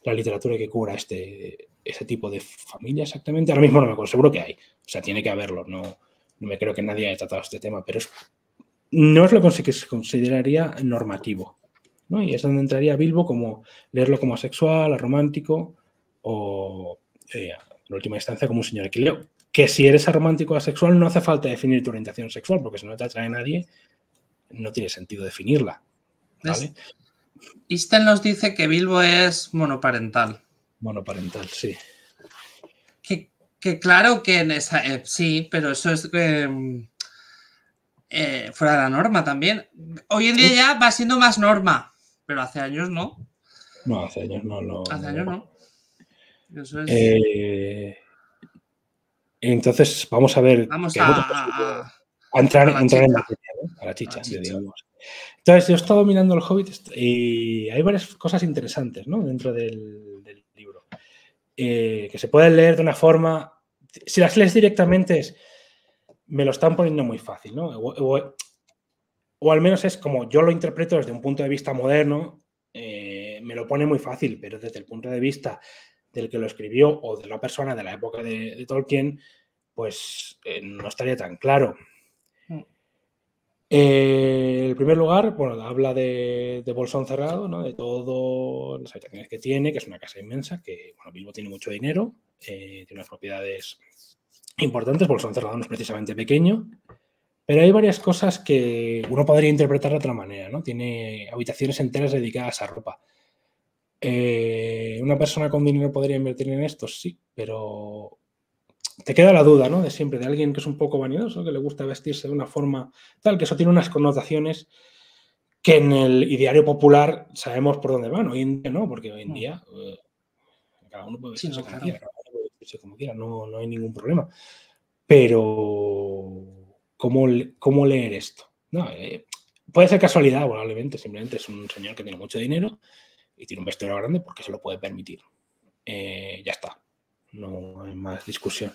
la literatura que cubra ese tipo de familia exactamente. Ahora mismo no me acuerdo, seguro que hay. O sea, tiene que haberlo. No me creo que nadie haya tratado este tema, pero no es lo que se consideraría normativo, ¿no? Y es donde entraría Bilbo, como leerlo como asexual, aromántico o, en última instancia, como un señor aquileo. Que si eres aromántico o asexual no hace falta definir tu orientación sexual, porque si no te atrae nadie, no tiene sentido definirla, ¿vale? Isten nos dice que Bilbo es monoparental. Monoparental, sí. Que claro que en esa... sí, pero eso es fuera de la norma también. Hoy en día ya va siendo más norma, pero hace años no. No, hace años no. Hace años no. Eso es... Entonces, vamos a ver. Vamos a a entrar la en chicha. materia, ¿no? A la chicha, digamos. Entonces, yo he estado mirando el Hobbit y hay varias cosas interesantes, ¿no? Dentro del libro. Que se pueden leer de una forma... Si las lees directamente me lo están poniendo muy fácil, ¿no? O al menos es como yo lo interpreto desde un punto de vista moderno, me lo pone muy fácil, pero desde el punto de vista del que lo escribió o de la persona de la época de Tolkien, pues no estaría tan claro. En primer lugar, bueno, habla de Bolsón Cerrado, ¿no? De todas las habitaciones que tiene, que es una casa inmensa, que bueno, Bilbo tiene mucho dinero, tiene unas propiedades importantes. Bolsón Cerrado no es precisamente pequeño, pero hay varias cosas que uno podría interpretar de otra manera, ¿no? Tiene habitaciones enteras dedicadas a ropa. ¿Una persona con dinero podría invertir en esto? Sí, pero te queda la duda, ¿no? De siempre, de alguien que es un poco vanidoso, que le gusta vestirse de una forma tal, que eso tiene unas connotaciones que en el ideario popular sabemos por dónde van. Hoy en día no, porque hoy en día cada uno puede vestirse como quiera, cada uno puede vestirse como quiera, no hay ningún problema. Pero ¿cómo leer esto? No, puede ser casualidad, probablemente. Simplemente es un señor que tiene mucho dinero y tiene un vestuario grande porque se lo puede permitir. Ya está. No hay más discusión.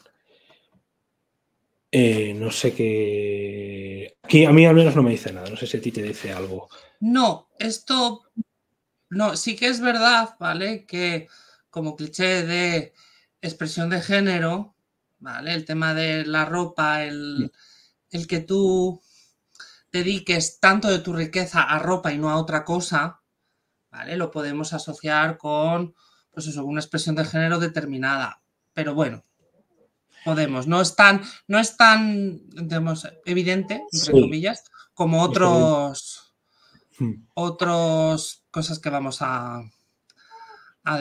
No sé qué... Aquí a mí al menos no me dice nada. No sé si a ti te dice algo. No, esto... No, sí que es verdad, ¿vale? Que como cliché de expresión de género, ¿vale? El tema de la ropa, el que tú dediques tanto de tu riqueza a ropa y no a otra cosa, ¿vale? Lo podemos asociar con, pues eso, una expresión de género determinada. Pero bueno, podemos. No es tan digamos, evidente, entre comillas, como otros cosas que vamos a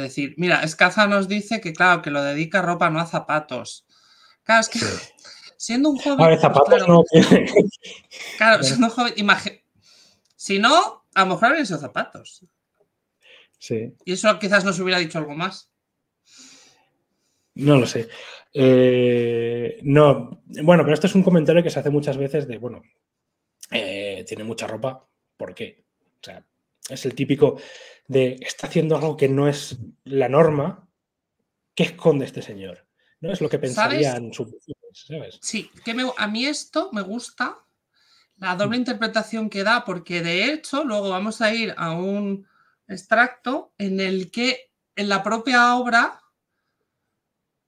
decir. Mira, Escaza nos dice que, claro, que lo dedica a ropa, no a zapatos. Claro, es que siendo un hobbit... A ver, zapatos no. Claro, siendo un hobbit, si no, a lo mejor habrían sido zapatos. Sí. Y eso quizás nos hubiera dicho algo más. No lo sé. No, bueno, pero esto es un comentario que se hace muchas veces de, bueno, tiene mucha ropa, ¿por qué? O sea, es el típico de, está haciendo algo que no es la norma, ¿qué esconde este señor? No es lo que pensarían sus vecinos, ¿sabes? Sí, que a mí esto me gusta, la doble interpretación que da, porque de hecho luego vamos a ir a un extracto en el que en la propia obra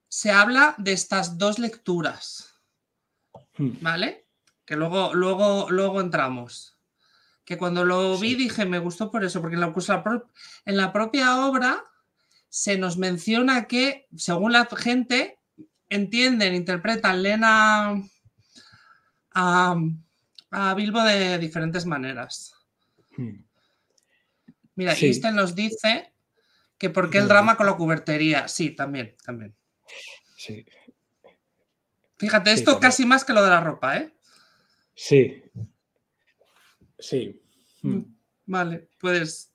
se habla de estas dos lecturas, ¿vale? Que luego entramos. Que cuando lo vi dije, me gustó por eso, porque en la propia obra se nos menciona que, según la gente, entienden, interpretan, leen a Bilbo de diferentes maneras. Mira, Easton nos dice que por qué el drama con la cubertería. Sí, también. Sí. Fíjate, esto casi más que lo de la ropa, ¿eh? Sí. Vale, puedes...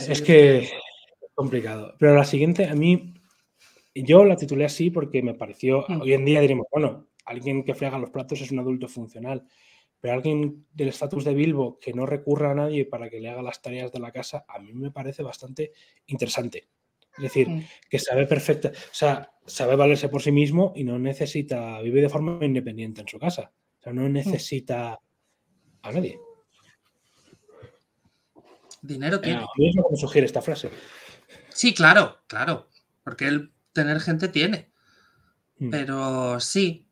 Es que es complicado. Pero la siguiente, a mí, yo la titulé así porque me pareció, hoy en día diríamos, bueno, alguien que frega los platos es un adulto funcional, pero alguien del estatus de Bilbo que no recurra a nadie para que le haga las tareas de la casa, a mí me parece bastante interesante. Es decir, que sabe perfecta, o sea, sabe valerse por sí mismo y no necesita, vive de forma independiente en su casa. O sea, no necesita a nadie. Dinero tiene. A mí es lo que me sugiere esta frase. Sí, claro, porque él tener gente tiene. Pero sí.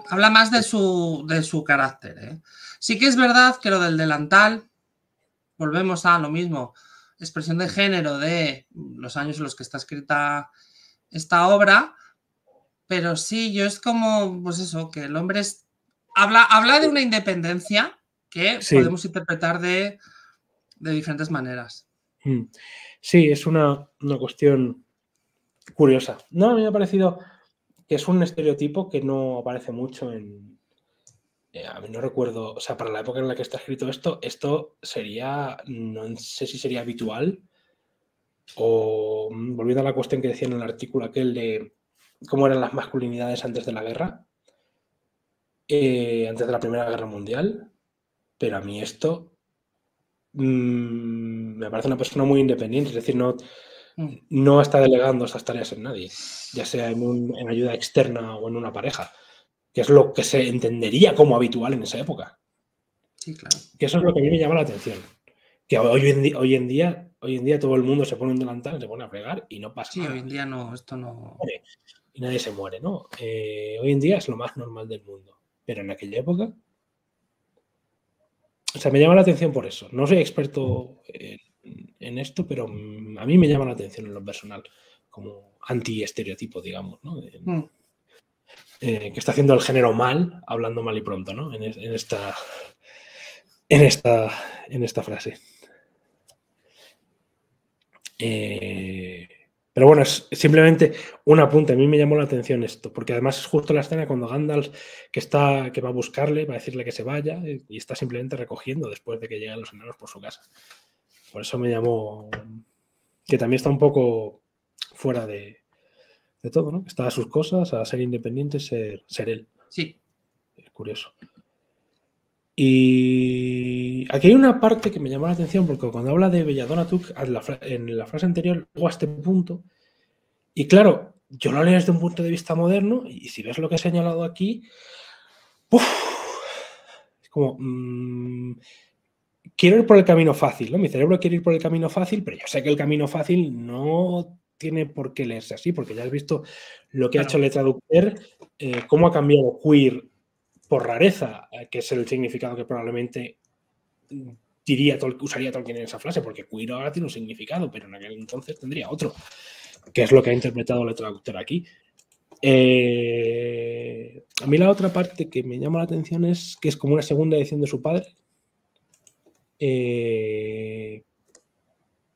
Habla más de su carácter, ¿eh? Sí que es verdad que lo del delantal, volvemos a lo mismo, expresión de género de los años en los que está escrita esta obra, pero sí, yo es como, pues eso, que el hombre habla de una independencia que podemos interpretar de diferentes maneras. Sí, es una cuestión curiosa. No, a mí me ha parecido que es un estereotipo que no aparece mucho en... a mí no recuerdo, o sea, para la época en la que está escrito esto sería, no sé si sería habitual o, volviendo a la cuestión que decía en el artículo aquel de cómo eran las masculinidades antes de la guerra, antes de la Primera Guerra Mundial, pero a mí esto me parece una persona muy independiente, es decir, no está delegando esas tareas en nadie, ya sea en ayuda externa o en una pareja, que es lo que se entendería como habitual en esa época. Sí, claro. Que eso es lo que a mí me llama la atención. Que hoy en día todo el mundo se pone un delantal, se pone a fregar y no pasa Sí, nada. hoy en día no, esto no... Y nadie se muere, ¿no? Hoy en día es lo más normal del mundo. Pero en aquella época... O sea, me llama la atención por eso. No soy experto en esto, pero a mí me llama la atención en lo personal, como anti-estereotipo, digamos, ¿no? Que está haciendo el género mal, hablando mal y pronto, ¿no? En esta frase. Pero bueno, es simplemente un apunte. A mí me llamó la atención esto, porque además es justo la escena cuando Gandalf que va a buscarle, va a decirle que se vaya y está simplemente recogiendo después de que llegan los enanos por su casa. Por eso me llamó que también está un poco fuera de todo, ¿no? Está a sus cosas, a ser independiente, ser él. Sí. Es curioso. Y aquí hay una parte que me llamó la atención porque cuando habla de Belladonna Tuk en la frase anterior, luego a este punto, y claro, yo lo leo desde un punto de vista moderno y si ves lo que he señalado aquí, es como, quiero ir por el camino fácil, ¿no? Mi cerebro quiere ir por el camino fácil, pero yo sé que el camino fácil no tiene por qué leerse así, porque ya has visto lo que ha hecho el traductor, cómo ha cambiado queer por rareza, que es el significado que probablemente usaría Tolkien en esa frase, porque queer ahora tiene un significado, pero en aquel entonces tendría otro, que es lo que ha interpretado el traductor aquí. A mí la otra parte que me llama la atención es que es como una segunda edición de su padre,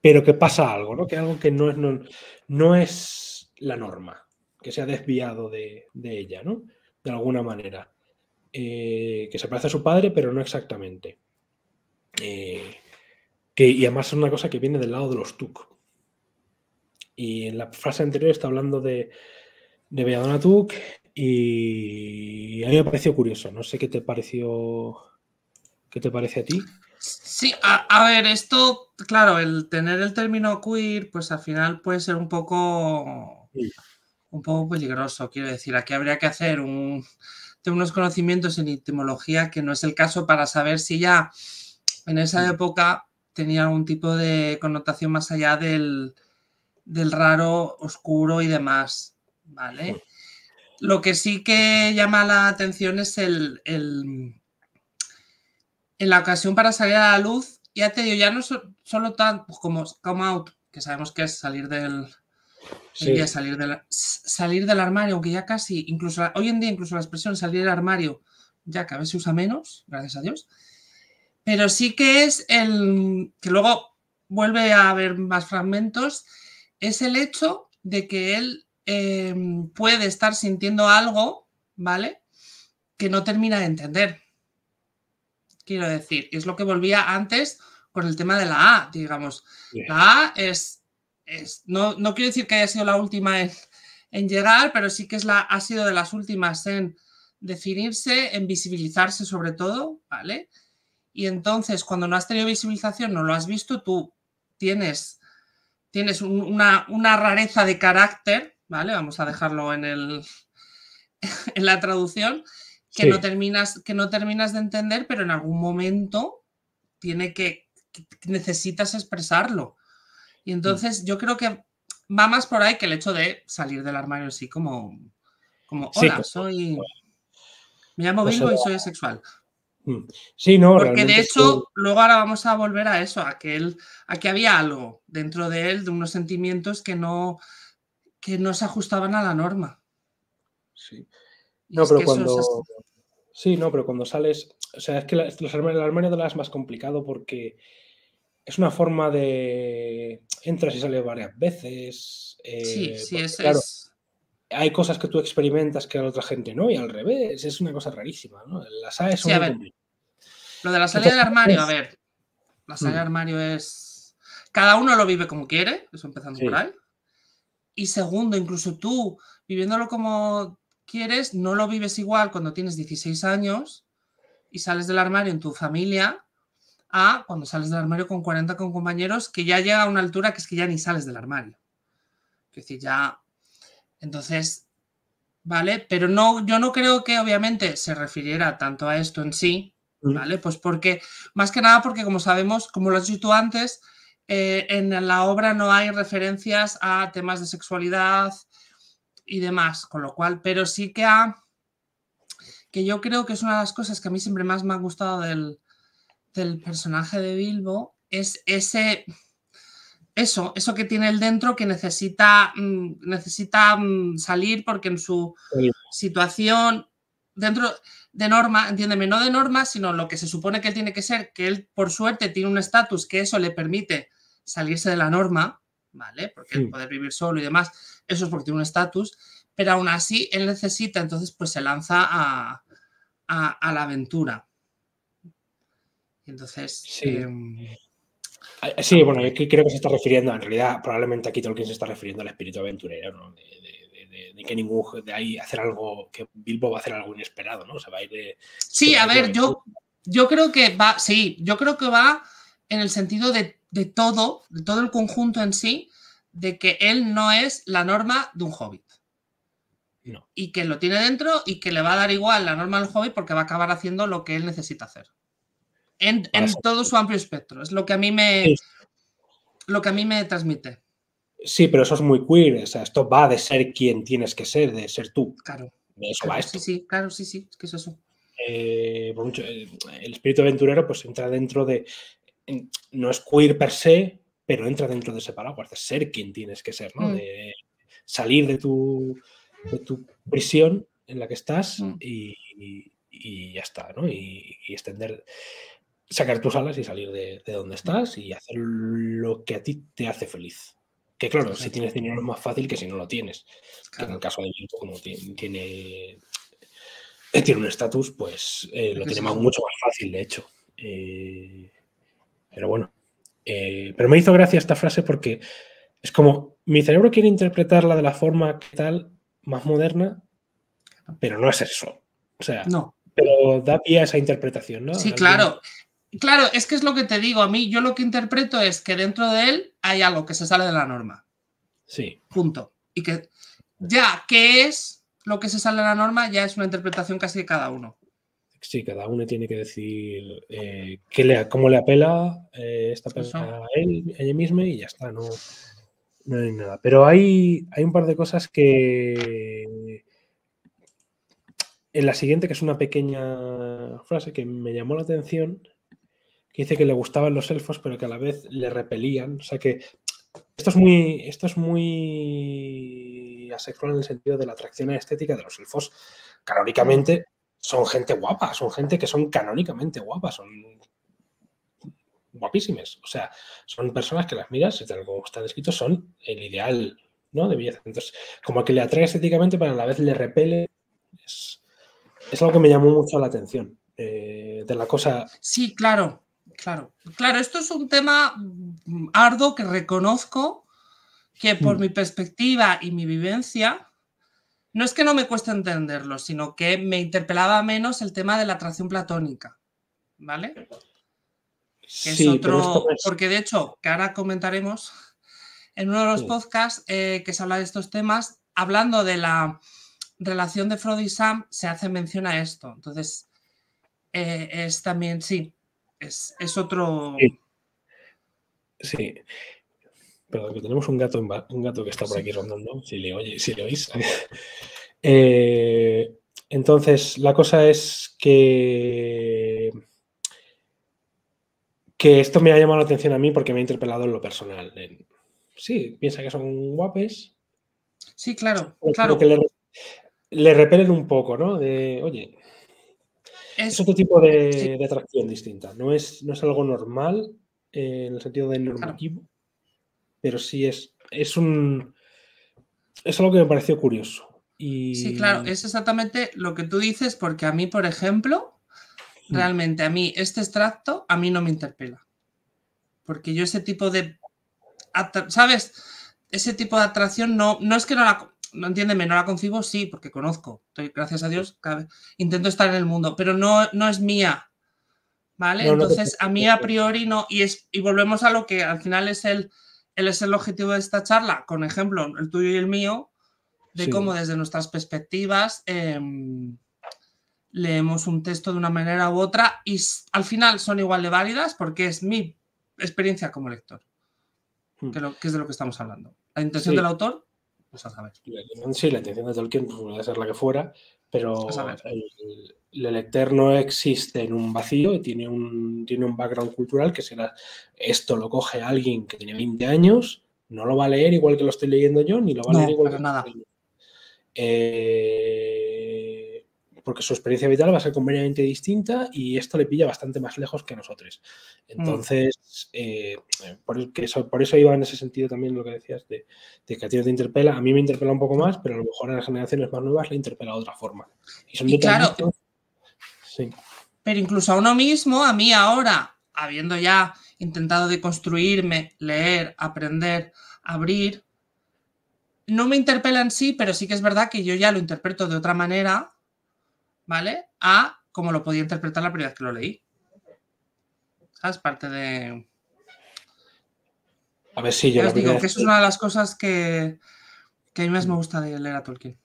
pero que pasa algo, ¿no? Que algo que no es la norma, que se ha desviado de ella, ¿no? De alguna manera. Que se parece a su padre, pero no exactamente. Y además es una cosa que viene del lado de los Tuk. Y en la frase anterior está hablando de Belladonna Tuk y a mí me pareció curioso. No sé qué te pareció. ¿Qué te parece a ti? Sí, a ver, esto, claro, el tener el término queer, pues al final puede ser un poco peligroso, quiero decir. Aquí habría que hacer unos conocimientos en etimología, que no es el caso, para saber si ya en esa época tenía algún tipo de connotación más allá del raro, oscuro y demás, ¿vale? Lo que sí que llama la atención es en la ocasión para salir a la luz, ya te digo, ya no solo tan como come out, que sabemos que es salir del... Sí. Salir del armario, aunque ya casi, incluso hoy en día, incluso la expresión salir del armario ya cada vez se usa menos, gracias a Dios. Pero sí que es el que luego vuelve a haber más fragmentos, es el hecho de que él puede estar sintiendo algo, ¿vale? Que no termina de entender. Quiero decir, es lo que volvía antes con el tema de la A, digamos. La A no quiero decir que haya sido la última en llegar, pero sí que ha sido de las últimas en definirse, en visibilizarse sobre todo, ¿vale? Y entonces, cuando no has tenido visibilización, no lo has visto, tú tienes una rareza de carácter, ¿vale? Vamos a dejarlo en la traducción, que no terminas de entender, pero en algún momento necesitas expresarlo. Y entonces yo creo que va más por ahí que el hecho de salir del armario así como hola, me llamo Bilbo y soy asexual. Sí, no, porque de hecho, sí. luego ahora vamos a volver a eso, a que había algo dentro de él, de unos sentimientos que no se ajustaban a la norma. Sí. No, pero cuando... Sí, no, pero cuando sales... O sea, es que el armario de la es más complicado porque es una forma de entras y sales varias veces. Sí, Porque, es, claro, es... hay cosas que tú experimentas que a la otra gente no, y al revés, es una cosa rarísima, ¿no? Las AES Sí, son a muy ver, complicadas. lo de la salida del armario, a Entonces, ver, la salida del armario es... Cada uno lo vive como quiere, eso empezando por sí, ahí. Y segundo, incluso tú, viviéndolo como quieres, no lo vives igual cuando tienes 16 años y sales del armario en tu familia a cuando sales del armario con 40 con compañeros, que ya llega a una altura que es que ya ni sales del armario. Es decir, ya... Entonces, ¿vale? Pero no, yo no creo que obviamente se refiriera tanto a esto en sí, ¿vale? Pues porque, más que nada porque como sabemos, como lo has dicho tú antes, en la obra no hay referencias a temas de sexualidad y demás, con lo cual, pero sí que yo creo que es una de las cosas que a mí siempre más me ha gustado del personaje de Bilbo, es eso que tiene él dentro que necesita salir porque en su sí, situación dentro de norma, entiéndeme, no de norma, sino lo que se supone que él tiene que ser, que él por suerte tiene un estatus que eso le permite salirse de la norma, ¿vale? Porque el poder vivir solo y demás, eso es porque tiene un estatus, pero aún así él necesita, entonces pues se lanza a la aventura. Entonces, sí. Sí, bueno, yo guay. creo que se está refiriendo, en realidad, probablemente aquí Tolkien se está refiriendo al espíritu aventurero, ¿no? De que de ahí hacer algo, que Bilbo va a hacer algo inesperado, ¿no? Se Sí, va a a ir de ver, aventura. yo creo que va, sí, yo creo que va en el sentido de todo el conjunto en sí, de que él no es la norma de un hobbit. No, Y que lo tiene dentro y que le va a dar igual la norma del hobbit porque va a acabar haciendo lo que él necesita hacer. para En ser. todo su amplio espectro. Es lo que a mí me transmite. Sí, pero eso es muy queer, o sea, esto va de ser quien tienes que ser, de ser tú. Claro, De eso va claro, sí, esto. sí, claro, sí, sí, es que es eso. Por mucho, el espíritu aventurero pues entra dentro de... No es queer per se, pero entra dentro de ese paraguas, de ser quien tienes que ser, ¿no? Mm, De salir de tu prisión en la que estás mm, y ya está, ¿no? Y extender, sacar tus alas y salir de donde mm, estás y hacer lo que a ti te hace feliz. Que claro, si exacto, tienes dinero es más fácil que si no lo tienes. Que en el claro. caso de Bilbo, como tiene un estatus, pues Es lo que es tiene eso. mucho más fácil, de hecho. Pero bueno. Pero me hizo gracia esta frase porque es como mi cerebro quiere interpretarla de la forma que tal, más moderna, pero no es eso. O sea, No, pero da pie a esa interpretación, ¿no? sí, Alguien. claro. Claro, es que es lo que te digo. A mí, yo lo que interpreto es que dentro de él hay algo que se sale de la norma. Sí. Punto. Y que ya, ¿qué es lo que se sale de la norma? Ya es una interpretación casi de cada uno. Sí, cada uno tiene que decir cómo le apela Eso. a él, a ella misma y ya está, no hay nada. Pero hay un par de cosas que en la siguiente, que es una pequeña frase que me llamó la atención, que dice que le gustaban los elfos, pero que a la vez le repelían. O sea que esto es muy asexual en el sentido de la atracción estética de los elfos. Mm, Canónicamente son gente guapa, son gente que son canónicamente guapas, son guapísimas. O sea, son personas que las miras y tal como están escritos son el ideal, ¿no? De belleza. Entonces, como que le atrae estéticamente, pero a la vez le repele. Es algo que me llamó mucho la atención. De la cosa. sí, claro, claro. Claro, esto es un tema arduo que reconozco que por mi perspectiva y mi vivencia, no es que no me cueste entenderlo, sino que me interpelaba menos el tema de la atracción platónica, ¿vale? Que es Sí, pero esto no otro, es. porque de hecho, que ahora comentaremos en uno de los Sí, podcasts que se habla de estos temas, hablando de la relación de Frodo y Sam, se hace mención a esto. Entonces, es también, sí, es otro... sí, sí. Perdón, que tenemos un gato que está por Sí, aquí rondando, si le oís. Eh, entonces, la cosa es que esto me ha llamado la atención a mí porque me ha interpelado en lo personal. Sí, piensa que son guapes, sí, claro, pero como que claro. le repelen un poco, ¿no? De, oye, es Es, otro tipo sí, de atracción distinta. No es algo normal. en el sentido del normativo, pero sí es algo que me pareció curioso. Sí, claro, es exactamente lo que tú dices, porque a mí, por ejemplo, realmente a mí este extracto a mí no me interpela. Porque yo ese tipo de, ¿sabes? Ese tipo de atracción no es que no entiéndeme, no la concibo, sí, porque conozco. Gracias a Dios, intento estar en el mundo, pero no es mía, ¿vale? No, Entonces, a mí a priori no, y volvemos a lo que al final es el objetivo de esta charla, con ejemplo, el tuyo y el mío, de cómo desde nuestras perspectivas leemos un texto de una manera u otra y al final son igual de válidas porque es mi experiencia como lector, que es de lo que estamos hablando. La intención del autor, pues a saber. Sí, la intención de Tolkien puede ser la que fuera, pero el lector no existe en un vacío, tiene un background cultural que será, esto lo coge alguien que tiene 20 años, no lo va a leer igual que lo estoy leyendo yo, ni lo va a leer igual que nada. Porque su experiencia vital va a ser completamente distinta y esto le pilla bastante más lejos que a nosotros. Entonces, por eso iba en ese sentido también lo que decías de que a ti no te interpela. A mí me interpela un poco más, pero a lo mejor a las generaciones más nuevas le interpela de otra forma. Y claro, sí. Pero incluso a uno mismo, a mí ahora, habiendo ya intentado deconstruirme, leer, aprender, abrir, no me interpela en sí, pero sí que es verdad que yo ya lo interpreto de otra manera, ¿vale? A como lo podía interpretar la primera vez que lo leí. ¿Sabes? Parte de... A ver si yo os digo que eso es una de las cosas que a mí más me gusta de leer a Tolkien.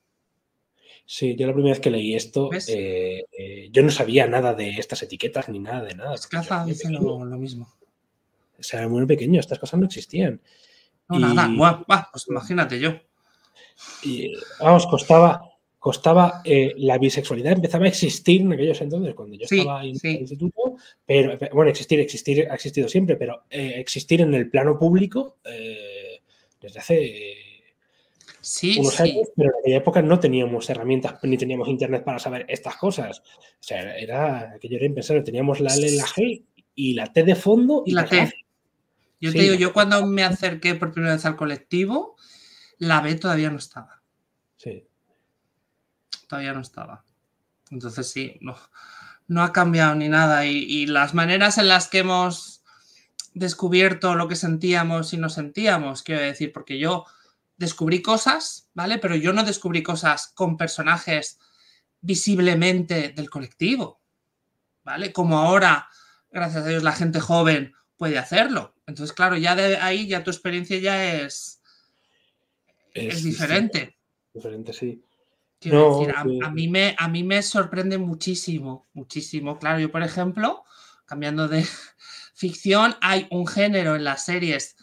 Sí, yo la primera vez que leí esto, yo no sabía nada de estas etiquetas ni nada de nada. Esclaza dice lo mismo. O sea, era muy pequeño, estas cosas no existían. No, nada. Buah, pues imagínate yo. Y, vamos, costaba la bisexualidad empezaba a existir en aquellos entonces, cuando yo estaba en el instituto, pero bueno, existir ha existido siempre, pero existir en el plano público desde hace unos años, pero en aquella época no teníamos herramientas ni teníamos internet para saber estas cosas. O sea, aquello era impensable. Teníamos la L, la G y la T de fondo. Y la T. Yo te digo, yo cuando me acerqué por primera vez al colectivo, la B todavía no estaba. Sí. Todavía no estaba. Entonces sí, no ha cambiado ni nada. Y las maneras en las que hemos descubierto lo que sentíamos y no sentíamos, quiero decir, porque yo descubrí cosas, ¿vale? Pero yo no descubrí cosas con personajes visiblemente del colectivo, ¿vale? Como ahora, gracias a Dios, la gente joven puede hacerlo. Entonces, claro, ya de ahí ya tu experiencia ya es diferente. Diferente, sí. Quiero decir, a mí me sorprende muchísimo, muchísimo. Claro, yo, por ejemplo, cambiando de ficción, hay un género en las series,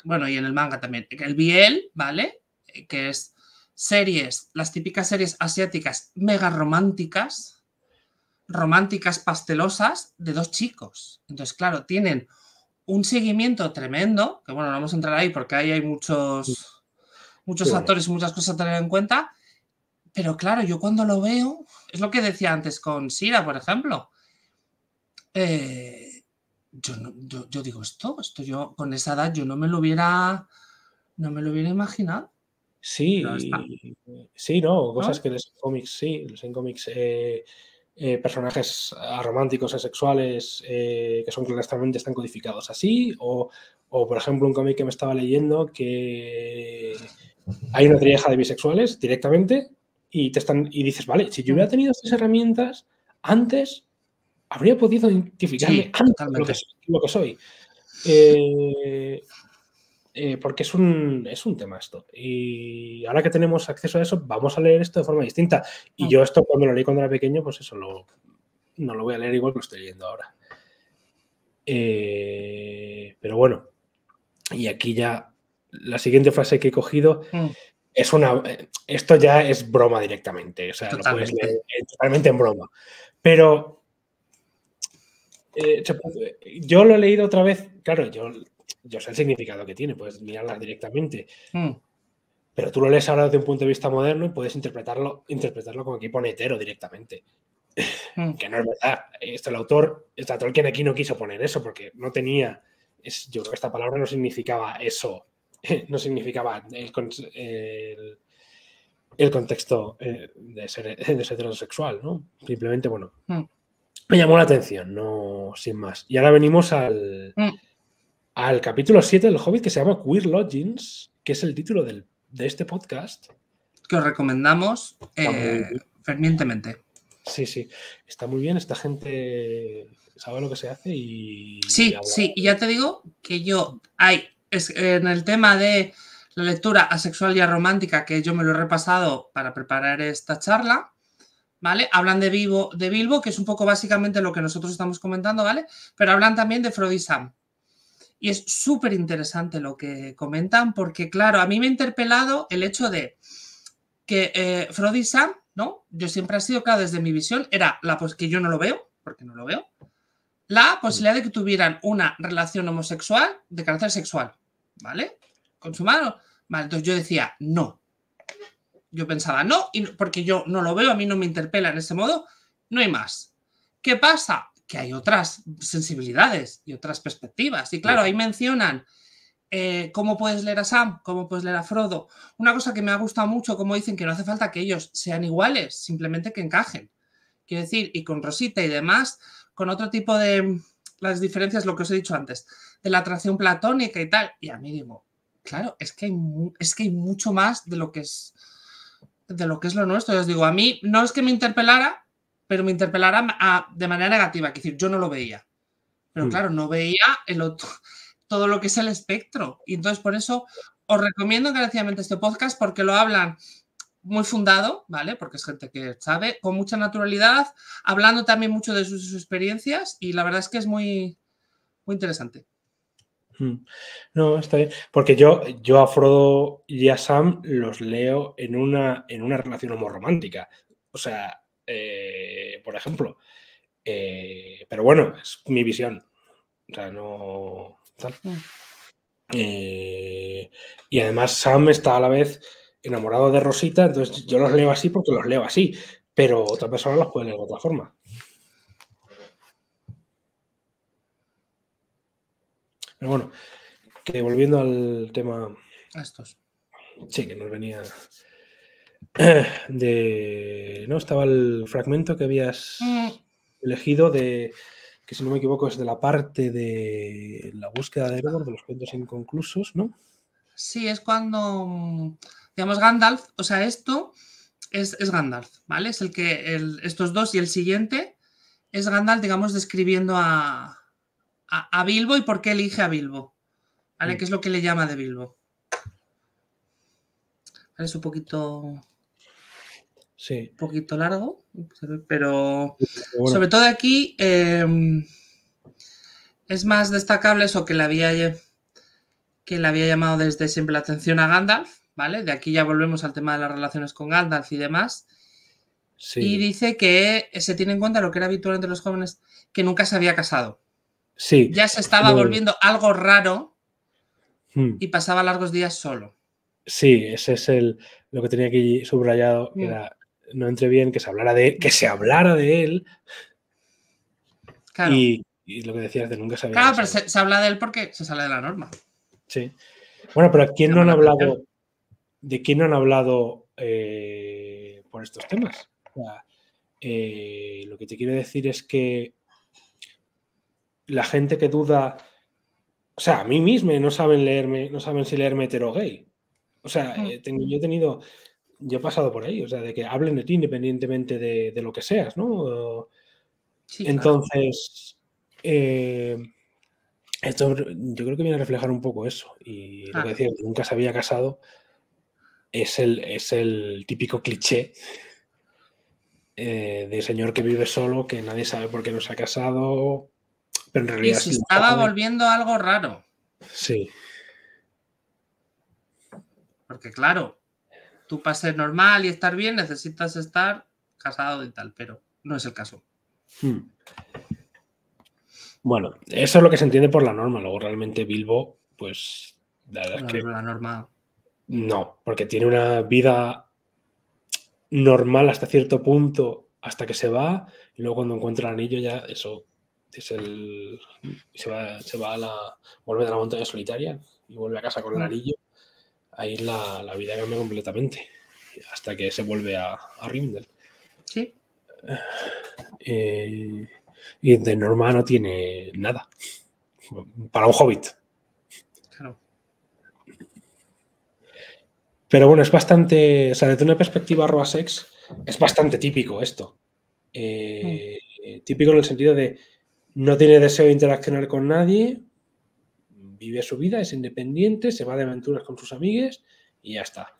bueno, y en el manga también, el BL, ¿vale? Que es series, las típicas series asiáticas mega románticas pastelosas de dos chicos. Entonces, claro, tienen un seguimiento tremendo, que bueno, no vamos a entrar ahí porque ahí hay muchos factores y muchas cosas a tener en cuenta, pero claro, yo cuando lo veo, es lo que decía antes con Sira, por ejemplo, yo digo, esto yo con esa edad yo no me lo hubiera imaginado. Sí, sí, no, cosas que lees en cómics, personajes románticos, asexuales, que son claramente están codificados así, o por ejemplo un cómic que me estaba leyendo que hay una trieja de bisexuales directamente y dices, vale, si yo hubiera tenido estas herramientas antes, habría podido identificarme antes lo que soy. Porque es un tema esto. Y ahora que tenemos acceso a eso, vamos a leer esto de forma distinta. Y yo esto cuando lo leí cuando era pequeño, pues eso no lo voy a leer igual que lo estoy leyendo ahora. Pero bueno, y aquí ya la siguiente frase que he cogido es esto ya es broma directamente. O sea, lo puedes leer totalmente en broma. Pero yo lo he leído otra vez, claro, yo sé el significado que tiene, puedes mirarlas directamente. Pero tú lo lees ahora desde un punto de vista moderno y puedes interpretarlo como aquí pone hetero directamente. que no es verdad. El autor, Tolkien aquí no quiso poner eso porque no tenía, yo creo que esta palabra no significaba eso, no significaba el contexto de ser heterosexual, ¿no? Simplemente, bueno, me llamó la atención, no sin más. Y ahora venimos al capítulo 7 del Hobbit, que se llama Queer Lodgings, que es el título de este podcast. Que os recomendamos fervientemente. Sí, sí. Está muy bien. Esta gente sabe lo que se hace y... Sí, sí. Y ya te digo que yo en el tema de la lectura asexual y aromántica, que yo me lo he repasado para preparar esta charla, ¿vale? Hablan de Bilbo, que es un poco básicamente lo que nosotros estamos comentando, ¿vale? Pero hablan también de Frodo y Sam. Y es súper interesante lo que comentan, porque, claro, a mí me ha interpelado el hecho de que Frodo y Sam, ¿no? Yo siempre ha sido, claro, desde mi visión, era pues que yo no lo veo, porque no lo veo, la posibilidad de que tuvieran una relación homosexual de carácter sexual, ¿vale? Con su mano. Vale, entonces yo decía, no. Yo pensaba, no, porque yo no lo veo, a mí no me interpela en ese modo, no hay más. ¿Qué pasa? Que hay otras sensibilidades y otras perspectivas. Y claro, ahí mencionan cómo puedes leer a Sam, cómo puedes leer a Frodo. Una cosa que me ha gustado mucho, como dicen, que no hace falta que ellos sean iguales, simplemente que encajen. Quiero decir, y con Rosita y demás, con otro tipo de las diferencias, lo que os he dicho antes, de la atracción platónica y tal. Y a mí digo, claro, es que hay mucho más de lo que es lo nuestro. Os digo, a mí no es que me interpelara, pero me interpelara de manera negativa. Es decir, yo no lo veía. Pero claro, no veía todo lo que es el espectro. Y entonces por eso os recomiendo encarecidamente este podcast, porque lo hablan muy fundado, ¿vale? Porque es gente que sabe, con mucha naturalidad, hablando también mucho de sus experiencias, y la verdad es que es muy, muy interesante. No, está bien. Porque yo a Frodo y a Sam los leo en una relación homorromántica. O sea, por ejemplo. Pero bueno, es mi visión. O sea, no... y además Sam está a la vez enamorado de Rosita, entonces yo los leo así porque los leo así, pero otra persona los puede leer de otra forma. Pero bueno, que volviendo al tema... Estos. Sí, que nos venía de... No, estaba el fragmento que habías elegido de... que si no me equivoco es de la parte de la búsqueda de Erebor, de los cuentos inconclusos, ¿no? Sí, es cuando, digamos, Gandalf, o sea, esto es Gandalf, ¿vale? Es el que, estos dos y el siguiente es Gandalf, digamos, describiendo a Bilbo y por qué elige a Bilbo, ¿vale? ¿Qué es lo que le llama de Bilbo? ¿Vale? Es un poquito... Sí. Un poquito largo, pero bueno. sobre todo aquí es más destacable eso que le había llamado desde siempre la atención a Gandalf, ¿vale? De aquí ya volvemos al tema de las relaciones con Gandalf y demás. Sí. Y dice que se tiene en cuenta lo que era habitual entre los jóvenes, que nunca se había casado. Sí. Ya se estaba volviendo algo raro y pasaba largos días solo. Sí, ese es lo que tenía aquí subrayado, que era, no entre bien que se hablara de él. Claro. Y lo que decías de nunca se había casado. Pero se habla de él porque se sale de la norma. Sí. Bueno, pero ¿de quién no han hablado por estos temas? O sea, lo que te quiero decir es que la gente que duda, o sea, a mí mismo no saben si leerme hetero gay. O sea, yo he pasado por ahí, o sea, de que hablen de ti independientemente de lo que seas, ¿no? Sí, entonces, claro. Esto yo creo que viene a reflejar un poco eso. Y lo que decía, que nunca se había casado, es el típico cliché de señor que vive solo, que nadie sabe por qué no se ha casado, pero en realidad... Y se estaba volviendo algo raro. Sí. Porque claro, tú para ser normal y estar bien necesitas estar casado y tal, pero no es el caso. Bueno, eso es lo que se entiende por la norma. Luego realmente Bilbo, pues la verdad es que... La norma... No, porque tiene una vida normal hasta cierto punto hasta que se va, y luego cuando encuentra el anillo ya eso es vuelve de la montaña solitaria y vuelve a casa con el anillo. Ahí la vida cambia completamente hasta que se vuelve a Rivendell. Sí. Y de norma no tiene nada para un hobbit. Claro. Pero bueno, es bastante, o sea, desde una perspectiva roasex, es bastante típico esto. Típico en el sentido de no tiene deseo de interaccionar con nadie, vive su vida, es independiente, se va de aventuras con sus amigues y ya está.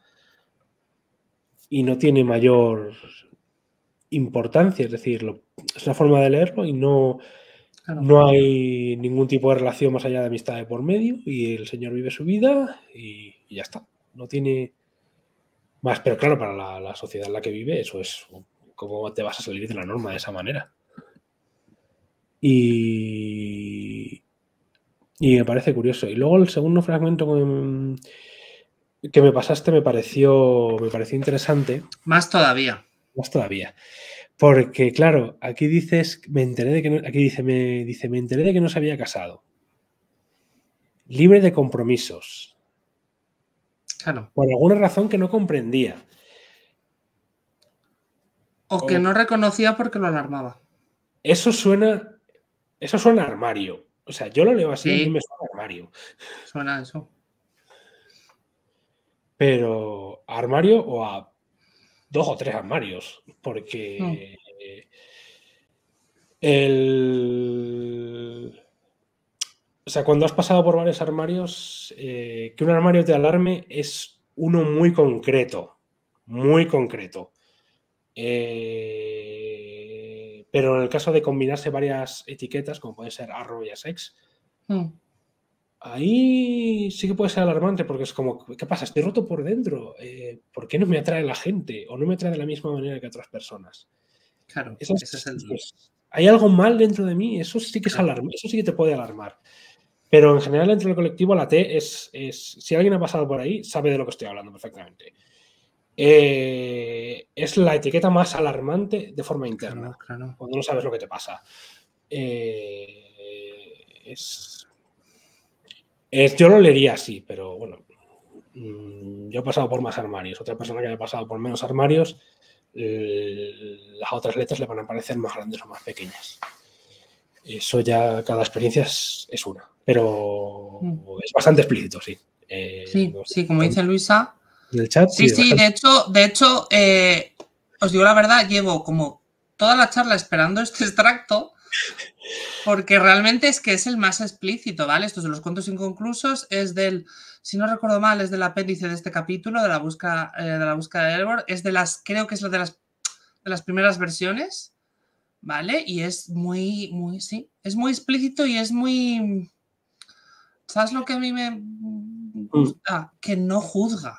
Y no tiene mayor importancia, es decir, es una forma de leerlo y no hay ningún tipo de relación más allá de amistad de por medio y el señor vive su vida y ya está. No tiene más, pero claro, para la sociedad en la que vive, eso es cómo te vas a salir de la norma de esa manera. Y me parece curioso. Y luego el segundo fragmento que me pasaste me pareció interesante. Más todavía. Más todavía. Porque, claro, aquí dices, me enteré de que no, aquí me enteré de que no se había casado. Libre de compromisos. Claro. Por alguna razón que no comprendía. O que no reconocía porque lo alarmaba. Eso suena a armario. O sea, yo lo leo así, sí. A mí me suena a armario. Suena a eso. Pero ¿a armario o a 2 o 3 armarios? Porque o sea, cuando has pasado por varios armarios, que un armario te alarme es uno muy concreto. Muy concreto. Pero en el caso de combinarse varias etiquetas, como puede ser arro y asex, ahí sí que puede ser alarmante porque es como, ¿qué pasa? Estoy roto por dentro. ¿Por qué no me atrae la gente? O no me atrae de la misma manera que otras personas. Claro, ese es el... ¿Hay algo mal dentro de mí? Eso sí que es alarmante, eso sí que te puede alarmar. Pero en general dentro del colectivo la T es... Si alguien ha pasado por ahí, sabe de lo que estoy hablando perfectamente. Es la etiqueta más alarmante de forma interna. Claro. Cuando no sabes lo que te pasa. Yo lo leería así, pero bueno, yo he pasado por más armarios. Otra persona que haya pasado por menos armarios, las otras letras le van a parecer más grandes o más pequeñas. Eso ya, cada experiencia es una, pero es bastante explícito, sí. Sí, como dice Luisa. En el chat. Sí, de hecho, os digo la verdad, llevo como toda la charla esperando este extracto porque realmente es que es el más explícito, ¿vale? Estos de los cuentos inconclusos es del, si no recuerdo mal, es del apéndice de este capítulo, de la búsqueda de Erebor, es de las, creo que es de las primeras versiones, ¿vale? Y es muy, sí, es muy explícito y es muy... ¿Sabes lo que a mí me gusta? Que no juzga.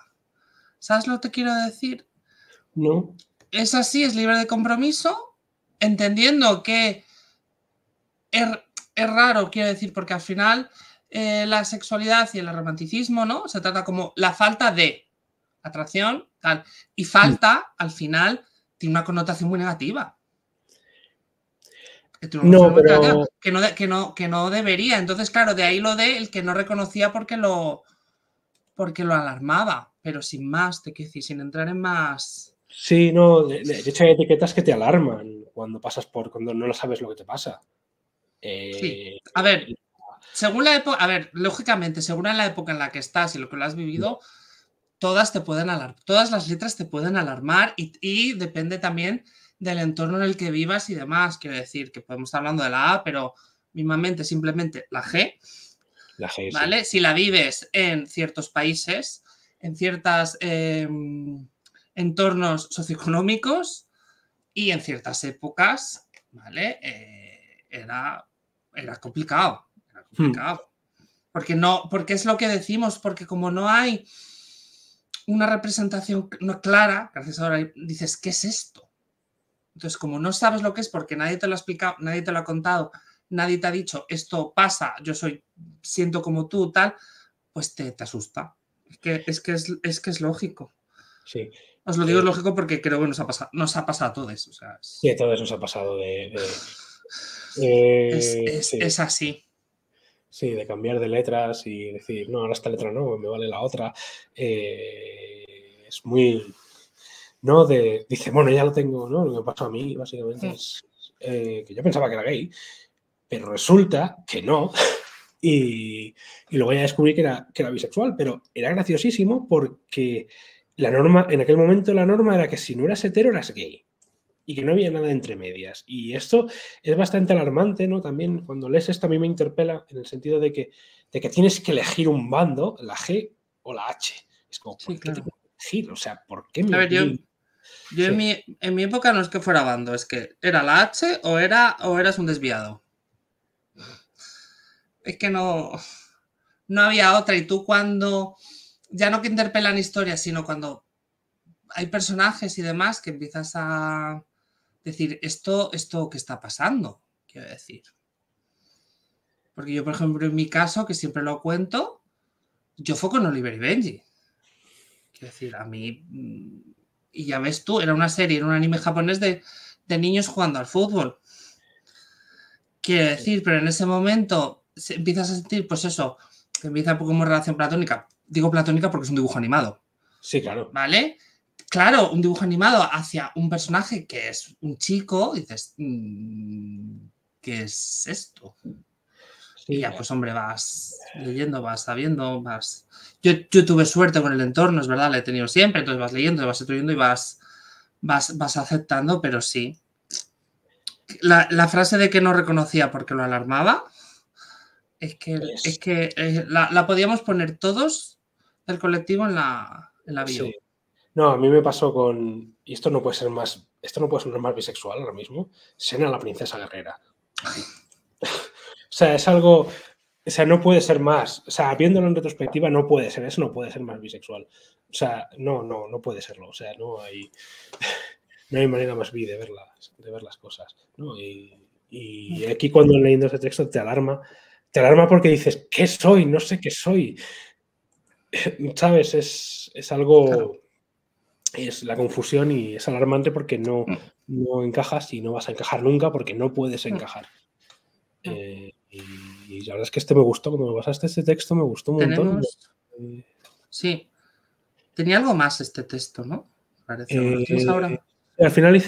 ¿Sabes lo que quiero decir? No. Es así, es libre de compromiso, entendiendo que es raro, quiero decir, porque al final la sexualidad y el romanticismo, ¿no? Se trata como la falta de atracción, tal. Y falta, al final, tiene una connotación muy negativa. No, pero... que no debería. Entonces, claro, de ahí lo de el que no reconocía porque lo alarmaba, pero sin más, te quiero decir, sin entrar en más... Sí, no, de hecho hay etiquetas que te alarman cuando no sabes lo que te pasa. Sí, a ver, según la época, lógicamente, según la época en la que estás y lo que lo has vivido, todas te pueden alarmar, todas las letras te pueden alarmar y depende también del entorno en el que vivas y demás. Quiero decir que podemos estar hablando de la A, pero mismamente simplemente la G. La G, ¿vale? Sí. Si la vives en ciertos países, en ciertos entornos socioeconómicos y en ciertas épocas, ¿vale? Era complicado. Era complicado. Porque es lo que decimos, porque como no hay una representación no clara, gracias a ahora dices, ¿qué es esto? Entonces, como no sabes lo que es porque nadie te lo ha explicado, nadie te lo ha contado, nadie te ha dicho, esto pasa, siento como tú, tal, pues te asusta. Es que es lógico. Sí. Os lo digo es lógico porque creo que nos ha pasado a todos. O sea, Sí, todo eso nos ha pasado sí. es así. Sí, de cambiar de letras y decir, no, ahora esta letra no, me vale la otra. Es muy... ¿no? Dice, bueno, ya lo tengo, ¿no? Lo que me pasó a mí, básicamente, es que yo pensaba que era gay, pero resulta que no. Y luego ya descubrí que era bisexual, pero era graciosísimo porque la norma, en aquel momento la norma era que si no eras hetero eras gay y que no había nada entre medias. Y esto es bastante alarmante, ¿no? También cuando lees esto a mí me interpela en el sentido de que tienes que elegir un bando, la G o la H. Es como, ¿por qué tengo que elegir? O sea, ¿por qué me A ver, yo sí. en mi época no es que fuera bando, es que era la H o eras un desviado. Es que no había otra. Y tú cuando, ya no que interpelan historias, sino cuando hay personajes y demás que empiezas a decir, esto ¿qué está pasando? Quiero decir. Porque yo, por ejemplo, en mi caso, que siempre lo cuento, yo fue con Oliver y Benji. Quiero decir, a mí, y ya ves tú, era una serie, era un anime japonés de niños jugando al fútbol. Quiero decir, pero en ese momento empiezas a sentir, pues eso, que empieza como relación platónica. Digo platónica porque es un dibujo animado. Sí, claro. ¿Vale? Claro, un dibujo animado hacia un personaje que es un chico, dices, ¿qué es esto? Sí, y ya, pues hombre, vas leyendo, vas sabiendo, vas... Yo tuve suerte con el entorno, es verdad, la he tenido siempre, entonces vas leyendo, vas estudiando y vas aceptando, pero sí. La frase de que no reconocía porque lo alarmaba, es que la podíamos poner todos del colectivo en la bio. Sí. No, a mí me pasó con... Y esto no puede ser más bisexual ahora mismo. Sena la princesa guerrera. O sea, es algo... O sea, no puede ser más. O sea, viéndolo en retrospectiva, no puede ser. Eso no puede ser más bisexual. O sea, no puede serlo. O sea, no hay manera más bi de ver las cosas, ¿no? Y aquí cuando leyendo ese texto te alarma porque dices, ¿qué soy? No sé qué soy. ¿Sabes? Es algo... Claro. Es la confusión y es alarmante porque no encajas y no vas a encajar nunca porque no puedes encajar. Y la verdad es que me gustó, cuando me pasaste este texto me gustó un montón. Sí. Tenía algo más este texto, ¿no? Parece. ¿Lo tienes ahora? Al final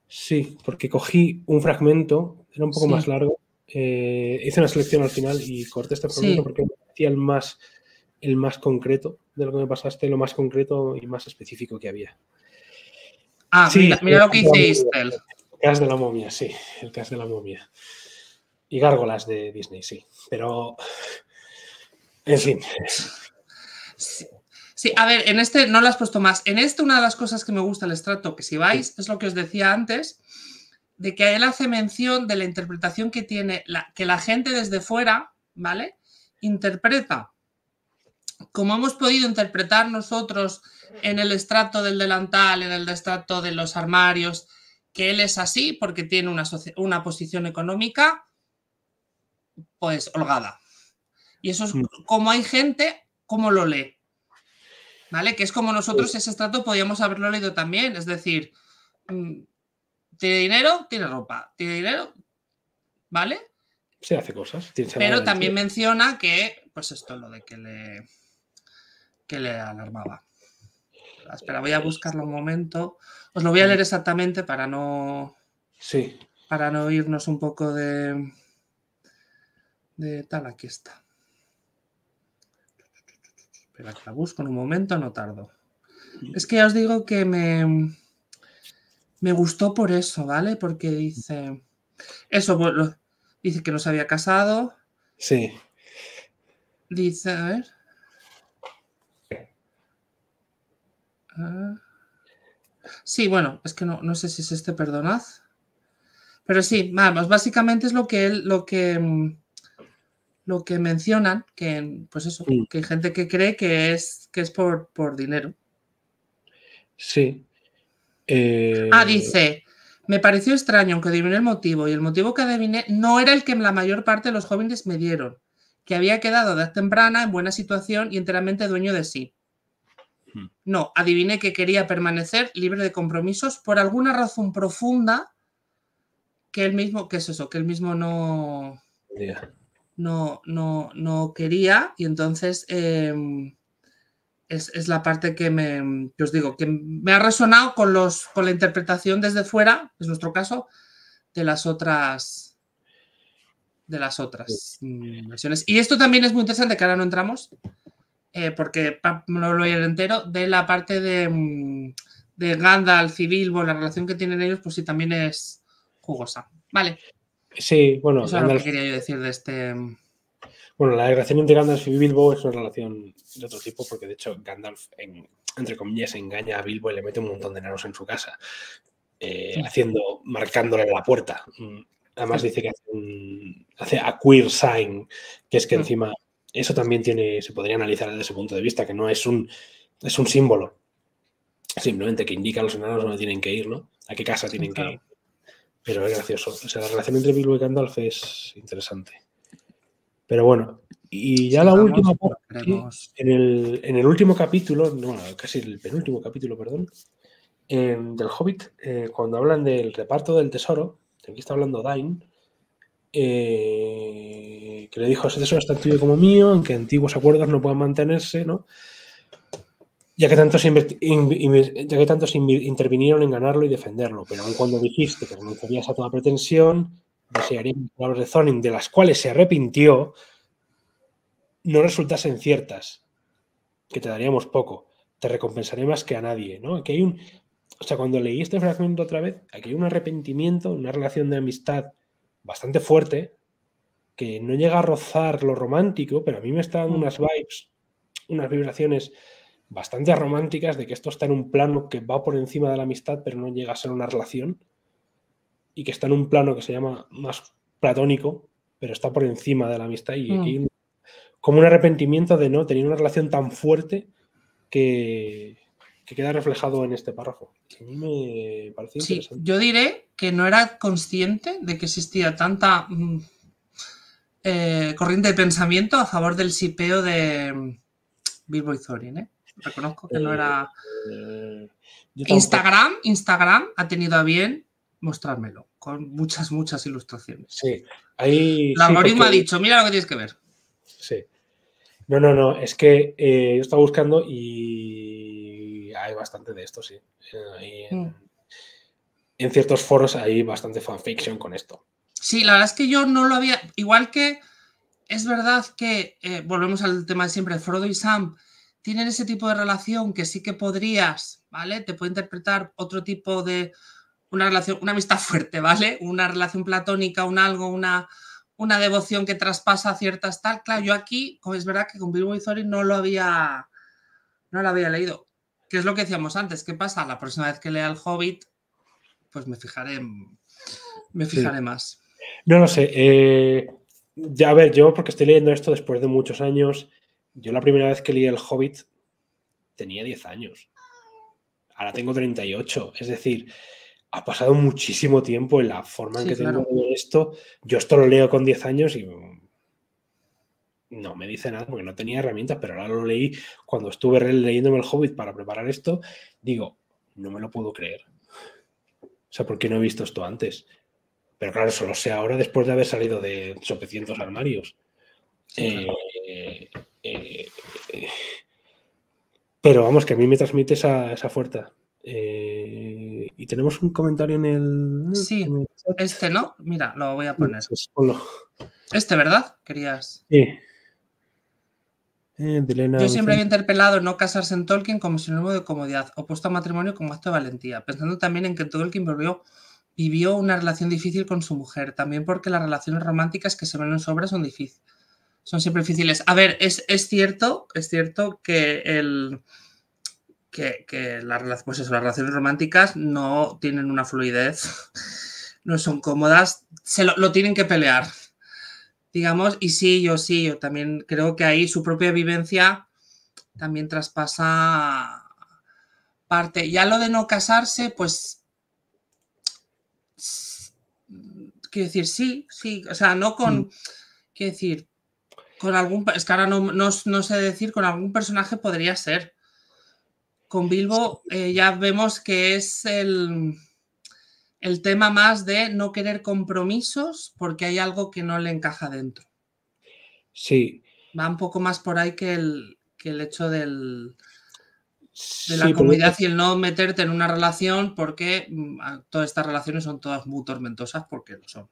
sí, porque cogí un fragmento, era un poco más largo, hice una selección al final y corté este fragmento porque me parecía el más concreto de lo que me pasaste, lo más concreto y más específico que había. Ah, sí, mira lo que hice El cast de la momia, sí, el cast de la momia. Y gárgolas de Disney, sí. Pero, en fin. Sí, a ver, en este no lo has puesto más. En este una de las cosas que me gusta el extracto, que si vais, es lo que os decía antes, de que él hace mención de la interpretación que tiene, que la gente desde fuera, ¿vale? Interpreta como hemos podido interpretar nosotros en el extracto del delantal, en el extracto de los armarios, que él es así porque tiene una posición económica, pues holgada. Y eso es como hay gente, como lo lee. ¿Vale? Que es como nosotros ese extracto podíamos haberlo leído también. Es decir, tiene dinero, tiene ropa. Tiene dinero, ¿vale? Se hace cosas. Pero también menciona que, pues esto, lo de que le alarmaba. Espera, voy a buscarlo un momento. Os lo voy a leer exactamente para no... Sí. Para no irnos un poco de tal, aquí está. Espera, que la busco en un momento, no tardo. Es que ya os digo que me gustó por eso, ¿vale? Porque dice... Eso, dice que no se había casado. Sí. Dice, a ver... Sí, bueno, es que no sé si es este, perdonad. Pero sí, vamos, básicamente es lo que mencionan, que pues eso, que hay gente que cree que es por dinero. Sí. Dice, me pareció extraño, aunque adiviné el motivo, y el motivo que adiviné no era el que la mayor parte de los jóvenes me dieron, que había quedado de edad temprana en buena situación y enteramente dueño de sí. No, adiviné que quería permanecer libre de compromisos por alguna razón profunda que él mismo, ¿qué es eso? Que él mismo no quería, y entonces es la parte que os digo, que me ha resonado con la interpretación desde fuera, es nuestro caso, de las otras versiones. Y esto también es muy interesante, que ahora no entramos, porque no lo voy a ir entero, de la parte de Gandalf y Bilbo, la relación que tienen ellos, pues sí, también es jugosa. Vale. Sí, bueno, eso Gandalf, es lo que quería yo decir de este... Bueno, la relación entre Gandalf y Bilbo es una relación de otro tipo, porque de hecho Gandalf, entre comillas, engaña a Bilbo y le mete un montón de enanos en su casa, marcándole la puerta. Además dice que hace a queer sign, que es que encima eso también se podría analizar desde ese punto de vista, que no es un símbolo, simplemente que indica a los enanos dónde tienen que ir, ¿no? A qué casa tienen que ir. Pero es gracioso. O sea, la relación entre Bilbo y Gandalf es interesante. Pero bueno, y ya la última parte, en el último capítulo, bueno, casi el penúltimo capítulo, perdón, del Hobbit, cuando hablan del reparto del tesoro, aquí está hablando Dain, que le dijo: ese tesoro es tan tuyo como mío, aunque antiguos acuerdos no puedan mantenerse, ¿no? Ya que tantos intervinieron en ganarlo y defenderlo, pero aun cuando dijiste que renunciarías a toda pretensión, desearía que las palabras de Thorin, de las cuales se arrepintió, no resultasen ciertas, que te daríamos poco, te recompensaré más que a nadie, ¿no? Aquí hay o sea, cuando leí este fragmento otra vez, aquí hay un arrepentimiento, una relación de amistad bastante fuerte, que no llega a rozar lo romántico, pero a mí me están unas vibes, unas vibraciones bastante románticas de que esto está en un plano que va por encima de la amistad, pero no llega a ser una relación, y que está en un plano que se llama más platónico, pero está por encima de la amistad, y aquí hay como un arrepentimiento de no tener una relación tan fuerte que queda reflejado en este párrafo. A mí me pareció interesante. Yo diré que no era consciente de que existía tanta corriente de pensamiento a favor del sipeo de Bilbo y Thorin, Reconozco que no era... Instagram ha tenido a bien mostrármelo, con muchas ilustraciones. Sí, ahí... El algoritmo ha dicho, mira lo que tienes que ver. Sí. No, es que yo estaba buscando y hay bastante de esto, sí. En ciertos foros hay bastante fanfiction con esto. Sí, la verdad es que yo no lo había... Igual que es verdad que, volvemos al tema de siempre, Frodo y Sam tienen ese tipo de relación que sí que podrías, ¿vale? Te puede interpretar otro tipo de... una relación, una amistad fuerte, ¿vale? Una relación platónica, una devoción que traspasa ciertas tal. Claro, yo aquí, es verdad que con Bilbo y Thorin no lo había leído. ¿Qué es lo que decíamos antes? ¿Qué pasa? La próxima vez que lea El Hobbit, pues me fijaré más. No lo sé. Ya, a ver, yo porque estoy leyendo esto después de muchos años, yo la primera vez que leí El Hobbit tenía 10 años. Ahora tengo 38. Es decir, ha pasado muchísimo tiempo en la forma en que tengo de ver esto. Yo esto lo leo con 10 años y no me dice nada porque no tenía herramientas, pero ahora lo leí cuando estuve leyéndome El Hobbit para preparar esto. Digo, no me lo puedo creer. O sea, ¿por qué no he visto esto antes? Pero claro, solo sé ahora después de haber salido de sopecientos armarios. Sí, pero vamos, que a mí me transmite esa fuerza. Y tenemos un comentario en el... Sí, en el chat. ¿No? Mira, lo voy a poner. Ponlo. ¿Verdad? Querías... Sí. Yo siempre había interpelado no casarse en Tolkien como sinónimo de comodidad, opuesto a matrimonio como acto de valentía, pensando también en que Tolkien vivió una relación difícil con su mujer, también porque las relaciones románticas que se ven en su obra son siempre difíciles. A ver, es cierto que las relaciones románticas no tienen una fluidez, no son cómodas, lo tienen que pelear, digamos, y yo también creo que ahí su propia vivencia también traspasa parte. Ya lo de no casarse, pues quiero decir, sí, o sea, no con, quiero decir, con algún, es que ahora no sé decir, con algún personaje podría ser, Con Bilbo ya vemos que es el tema más de no querer compromisos porque hay algo que no le encaja dentro. Sí. Va un poco más por ahí que el hecho de la Sí, comodidad y el no meterte en una relación porque todas estas relaciones son todas muy tormentosas porque lo son.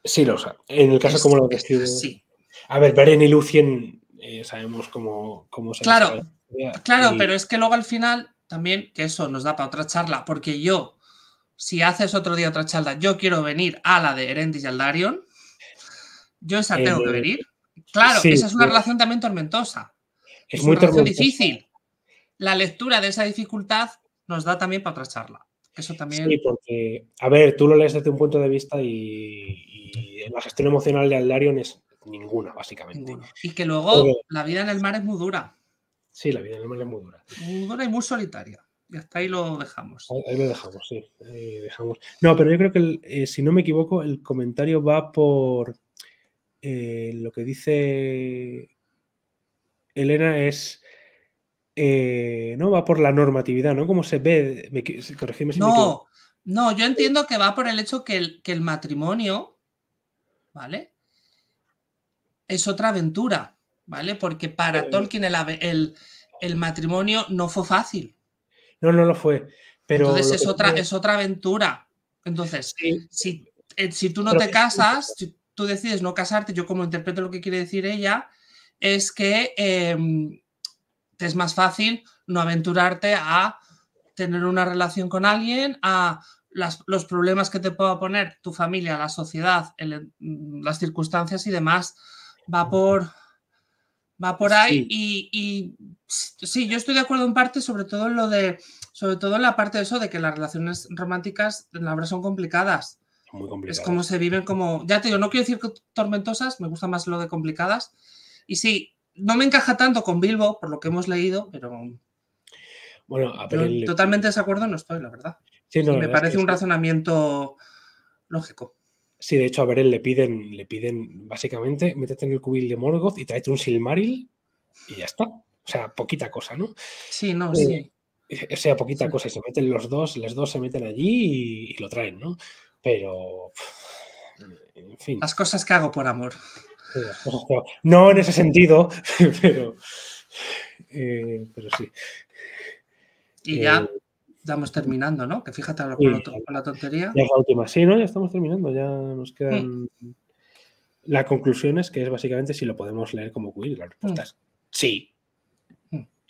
Sí, lo son. En el caso como lo describo. Sí. A ver, Beren y Lucien sabemos cómo se Claro, y... pero es que luego al final también, que eso nos da para otra charla, porque yo, si haces otro día otra charla, yo quiero venir a la de Erendis y Aldarion, yo esa tengo que venir. Claro, sí, esa es una relación también tormentosa. Es una muy relación tormentosa. difícil. La lectura de esa dificultad nos da también para otra charla. Eso también... Sí, porque, a ver, tú lo lees desde un punto de vista y la gestión emocional de Aldarion es ninguna, básicamente. Ninguno. Y que luego la vida en el mar es muy dura. Sí, la vida en el mar es muy dura. Muy dura y muy solitaria. Y hasta ahí lo dejamos. Ahí lo dejamos, sí. Ahí dejamos. No, pero yo creo que, si no me equivoco, el comentario va por lo que dice Elena es... no va por la normatividad, ¿no? Como se ve, corregidme si me equivoco. No, yo entiendo que va por el hecho que el matrimonio, ¿vale? Es otra aventura, ¿vale? Porque para Tolkien el matrimonio no fue fácil. No lo fue. Pero entonces es otra aventura. Entonces, sí, si tú no te casas, si tú decides no casarte, yo como interpreto lo que quiere decir ella, es que te es más fácil no aventurarte a tener una relación con alguien, a los problemas que te pueda poner tu familia, la sociedad, las circunstancias y demás. Va por ahí y sí, yo estoy de acuerdo en parte, sobre todo en la parte de eso de que las relaciones románticas en la verdad son complicadas. Muy complicadas. Es como se viven como, ya te digo, no quiero decir que tormentosas, me gusta más lo de complicadas. Y sí, no me encaja tanto con Bilbo, por lo que hemos leído, pero bueno, a ver, totalmente de desacuerdo no estoy, la verdad. Sí, no, me parece un razonamiento lógico. Sí, de hecho, a Beren le piden básicamente, métete en el cubil de Morgoth y tráete un Silmaril y ya está. O sea, poquita cosa, ¿no? Sí, no, sí. O sea, poquita cosa. Y se meten los dos se meten allí y lo traen, ¿no? Pero, en fin. Las cosas que hago por amor. No en ese sentido, pero sí. Y ya estamos terminando, ¿no? Que fíjate con la tontería. Ya es la última. Sí, ¿no? Ya estamos terminando. Ya nos quedan... La conclusión es que es básicamente si lo podemos leer como quill. La respuesta es sí.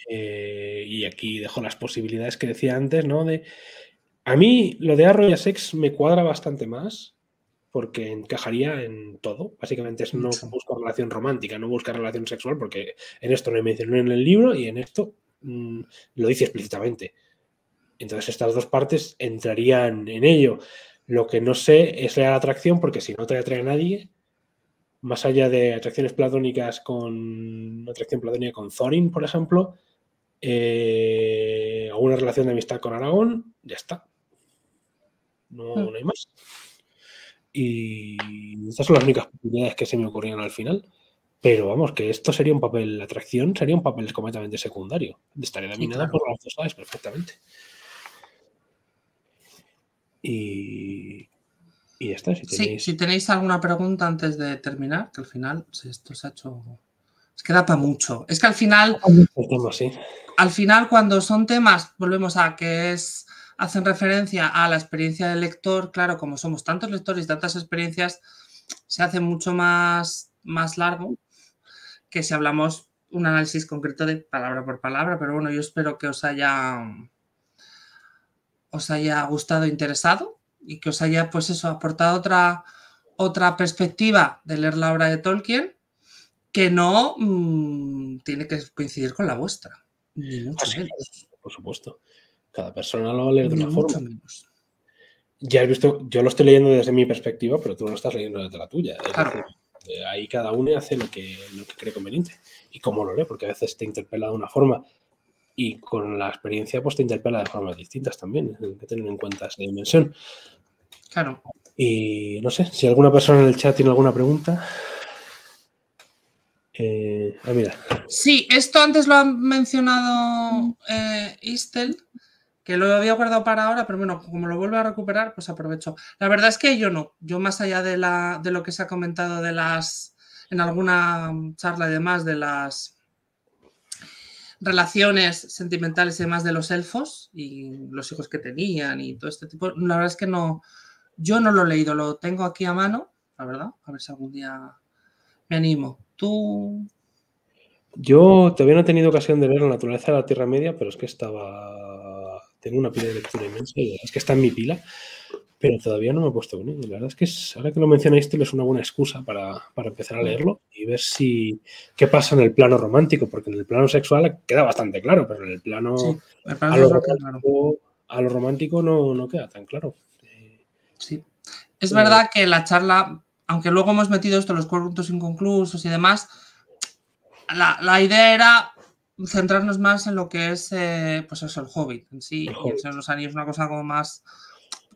Y aquí dejo las posibilidades que decía antes, ¿no? A mí lo de Arrow y Essex me cuadra bastante más porque encajaría en todo. Básicamente es no buscar relación romántica, no buscar relación sexual, porque en esto no hay mención en el libro y en esto lo dice explícitamente. Entonces estas dos partes entrarían en ello. Lo que no sé es la atracción, porque si no te atrae a nadie, más allá de atracciones platónicas con atracción platónica con Thorin, por ejemplo, o una relación de amistad con Aragorn, ya está. No hay más. Y estas son las únicas posibilidades que se me ocurrieron al final. Pero vamos, que esto sería un papel, la atracción sería un papel completamente secundario. Estaría dominada por las dos aves perfectamente. Y ya está. Si tenéis alguna pregunta antes de terminar, que al final esto se ha hecho... Es que da para mucho. Es que al final... Al final, cuando son temas, volvemos a que hacen referencia a la experiencia del lector, claro, como somos tantos lectores y tantas experiencias, se hace mucho más largo que si hablamos un análisis concreto de palabra por palabra, pero bueno, yo espero que os haya gustado e interesado y que os haya, pues eso, aportado otra perspectiva de leer la obra de Tolkien que no tiene que coincidir con la vuestra, ni mucho menos. Por supuesto. Cada persona lo va a leer de una forma. Menos. Ya has visto, yo lo estoy leyendo desde mi perspectiva, pero tú lo estás leyendo desde la tuya. Claro. Ahí cada uno hace lo que cree conveniente y cómo lo lee, porque a veces te interpela de una forma y con la experiencia pues te interpela de formas distintas también. Hay que tener en cuenta esa dimensión. Claro. Y no sé, si alguna persona en el chat tiene alguna pregunta. Mira. Sí, esto antes lo ha mencionado Istel, que lo había guardado para ahora, pero bueno, como lo vuelvo a recuperar, pues aprovecho. La verdad es que yo no. Yo más allá de lo que se ha comentado en alguna charla y demás, de las relaciones sentimentales y demás de los elfos y los hijos que tenían y todo este tipo, la verdad es que no, yo no lo he leído, lo tengo aquí a mano, la verdad, a ver si algún día me animo. ¿Tú? Yo todavía no he tenido ocasión de leer La naturaleza de la Tierra Media, pero es que tengo una pila de lectura inmensa y es que está en mi pila, pero todavía no me he puesto con ello. La verdad es que ahora que lo mencionáis, es una buena excusa para empezar a leerlo y ver qué pasa en el plano romántico, porque en el plano sexual queda bastante claro, pero en el plano Sí, a lo romántico no queda tan claro. Sí. Es verdad que la charla, aunque luego hemos metido esto, los cuentos inconclusos y demás, la idea era centrarnos más en lo que es, pues eso, el Hobbit en sí, y el Señor de los Anillos, una cosa como más,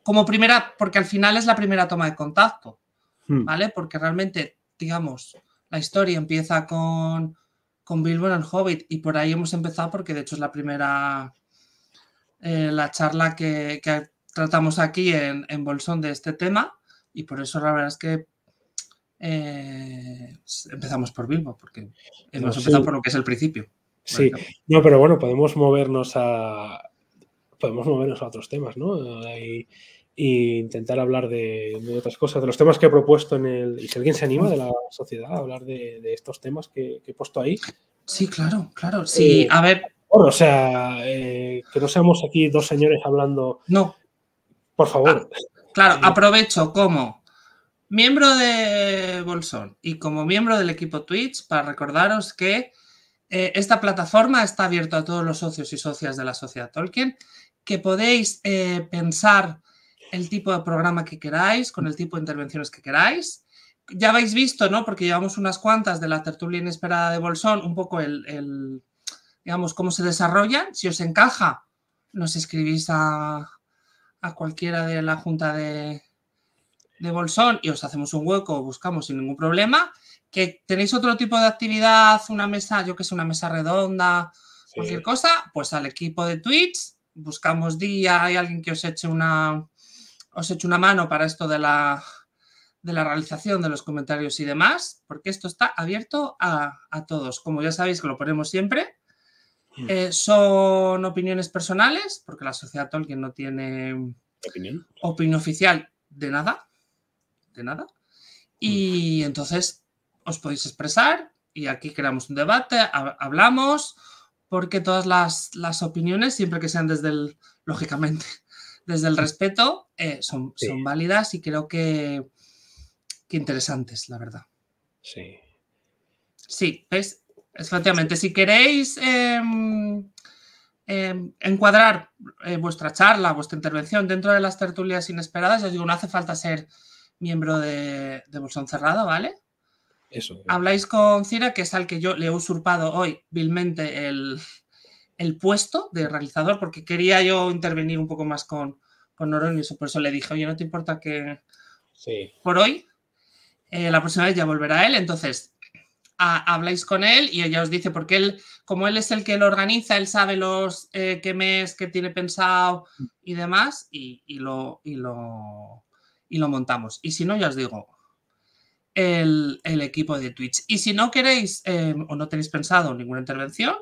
como primera, porque al final es la primera toma de contacto, ¿vale? Porque realmente, digamos, la historia empieza con Bilbo en el Hobbit y por ahí hemos empezado porque de hecho es la primera, la charla que tratamos aquí en Bolsón de este tema y por eso la verdad es que empezamos por Bilbo, porque hemos empezado por lo que es el principio. Sí, no, pero bueno, podemos movernos a otros temas, ¿no? Y intentar hablar de otras cosas, de los temas que he propuesto y si alguien se anima de la sociedad a hablar de estos temas que he puesto ahí. Sí, claro. Sí, a ver. O sea, que no seamos aquí dos señores hablando. No. Por favor. Claro, aprovecho como miembro de Bolsón y como miembro del equipo Twitch para recordaros que esta plataforma está abierta a todos los socios y socias de la Sociedad Tolkien, que podéis pensar el tipo de programa que queráis, con el tipo de intervenciones que queráis. Ya habéis visto, ¿no? Porque llevamos unas cuantas de la tertulia inesperada de Bolsón, un poco digamos, cómo se desarrollan. Si os encaja, nos escribís a cualquiera de la junta de Bolsón y os hacemos un hueco, buscamos sin ningún problema. Que tenéis otro tipo de actividad, una mesa, yo que sé, una mesa redonda, cualquier cosa, pues al equipo de Twitch buscamos día, hay alguien que os eche una mano para esto de la realización de los comentarios y demás, porque esto está abierto a todos. Como ya sabéis que lo ponemos siempre, son opiniones personales, porque la Sociedad Tolkien no tiene opinión oficial de nada. Y entonces os podéis expresar y aquí creamos un debate, hablamos, porque todas las opiniones, siempre que sean lógicamente, desde el respeto, son válidas y creo que interesantes, la verdad. Sí. Sí, ¿ves? Efectivamente, si queréis encuadrar vuestra charla, vuestra intervención dentro de las tertulias inesperadas, os digo, no hace falta ser miembro de Bolsón Cerrado, ¿vale? Eso. Habláis con Cira, que es al que yo le he usurpado hoy vilmente el puesto de realizador, porque quería yo intervenir un poco más con Norón y eso, por eso le dije, oye, ¿no te importa que por hoy? La próxima vez ya volverá él, entonces habláis con él y ella os dice, porque él, como él es el que lo organiza, él sabe los qué mes que tiene pensado y demás, y lo montamos. Y si no, ya os digo, el equipo de Twitch. Y si no queréis o no tenéis pensado ninguna intervención,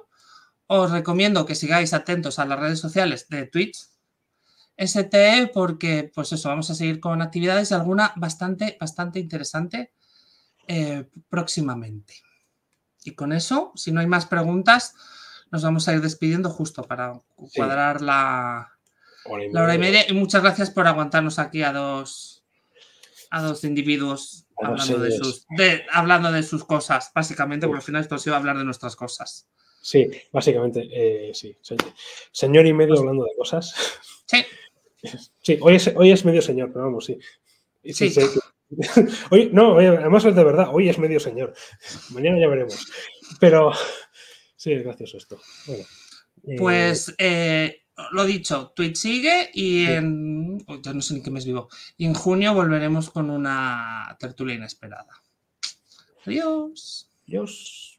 os recomiendo que sigáis atentos a las redes sociales de Twitch STE, porque pues eso, vamos a seguir con actividades y alguna bastante interesante próximamente. Y con eso, si no hay más preguntas, nos vamos a ir despidiendo justo para cuadrar la hora y media. Y muchas gracias por aguantarnos aquí a dos individuos hablando de sus cosas, básicamente, porque al final esto se va a hablar de nuestras cosas. Sí, básicamente, sí. Señor y medio hablando de cosas. Sí. Sí, hoy es medio señor, pero vamos, sí. Sí. Hoy, no, además es de verdad, hoy es medio señor. Mañana ya veremos. Pero sí, es gracioso esto. Bueno, pues lo dicho, Twitch sigue y ya no sé ni qué mes vivo. Y en junio volveremos con una tertulia inesperada. Adiós. Adiós.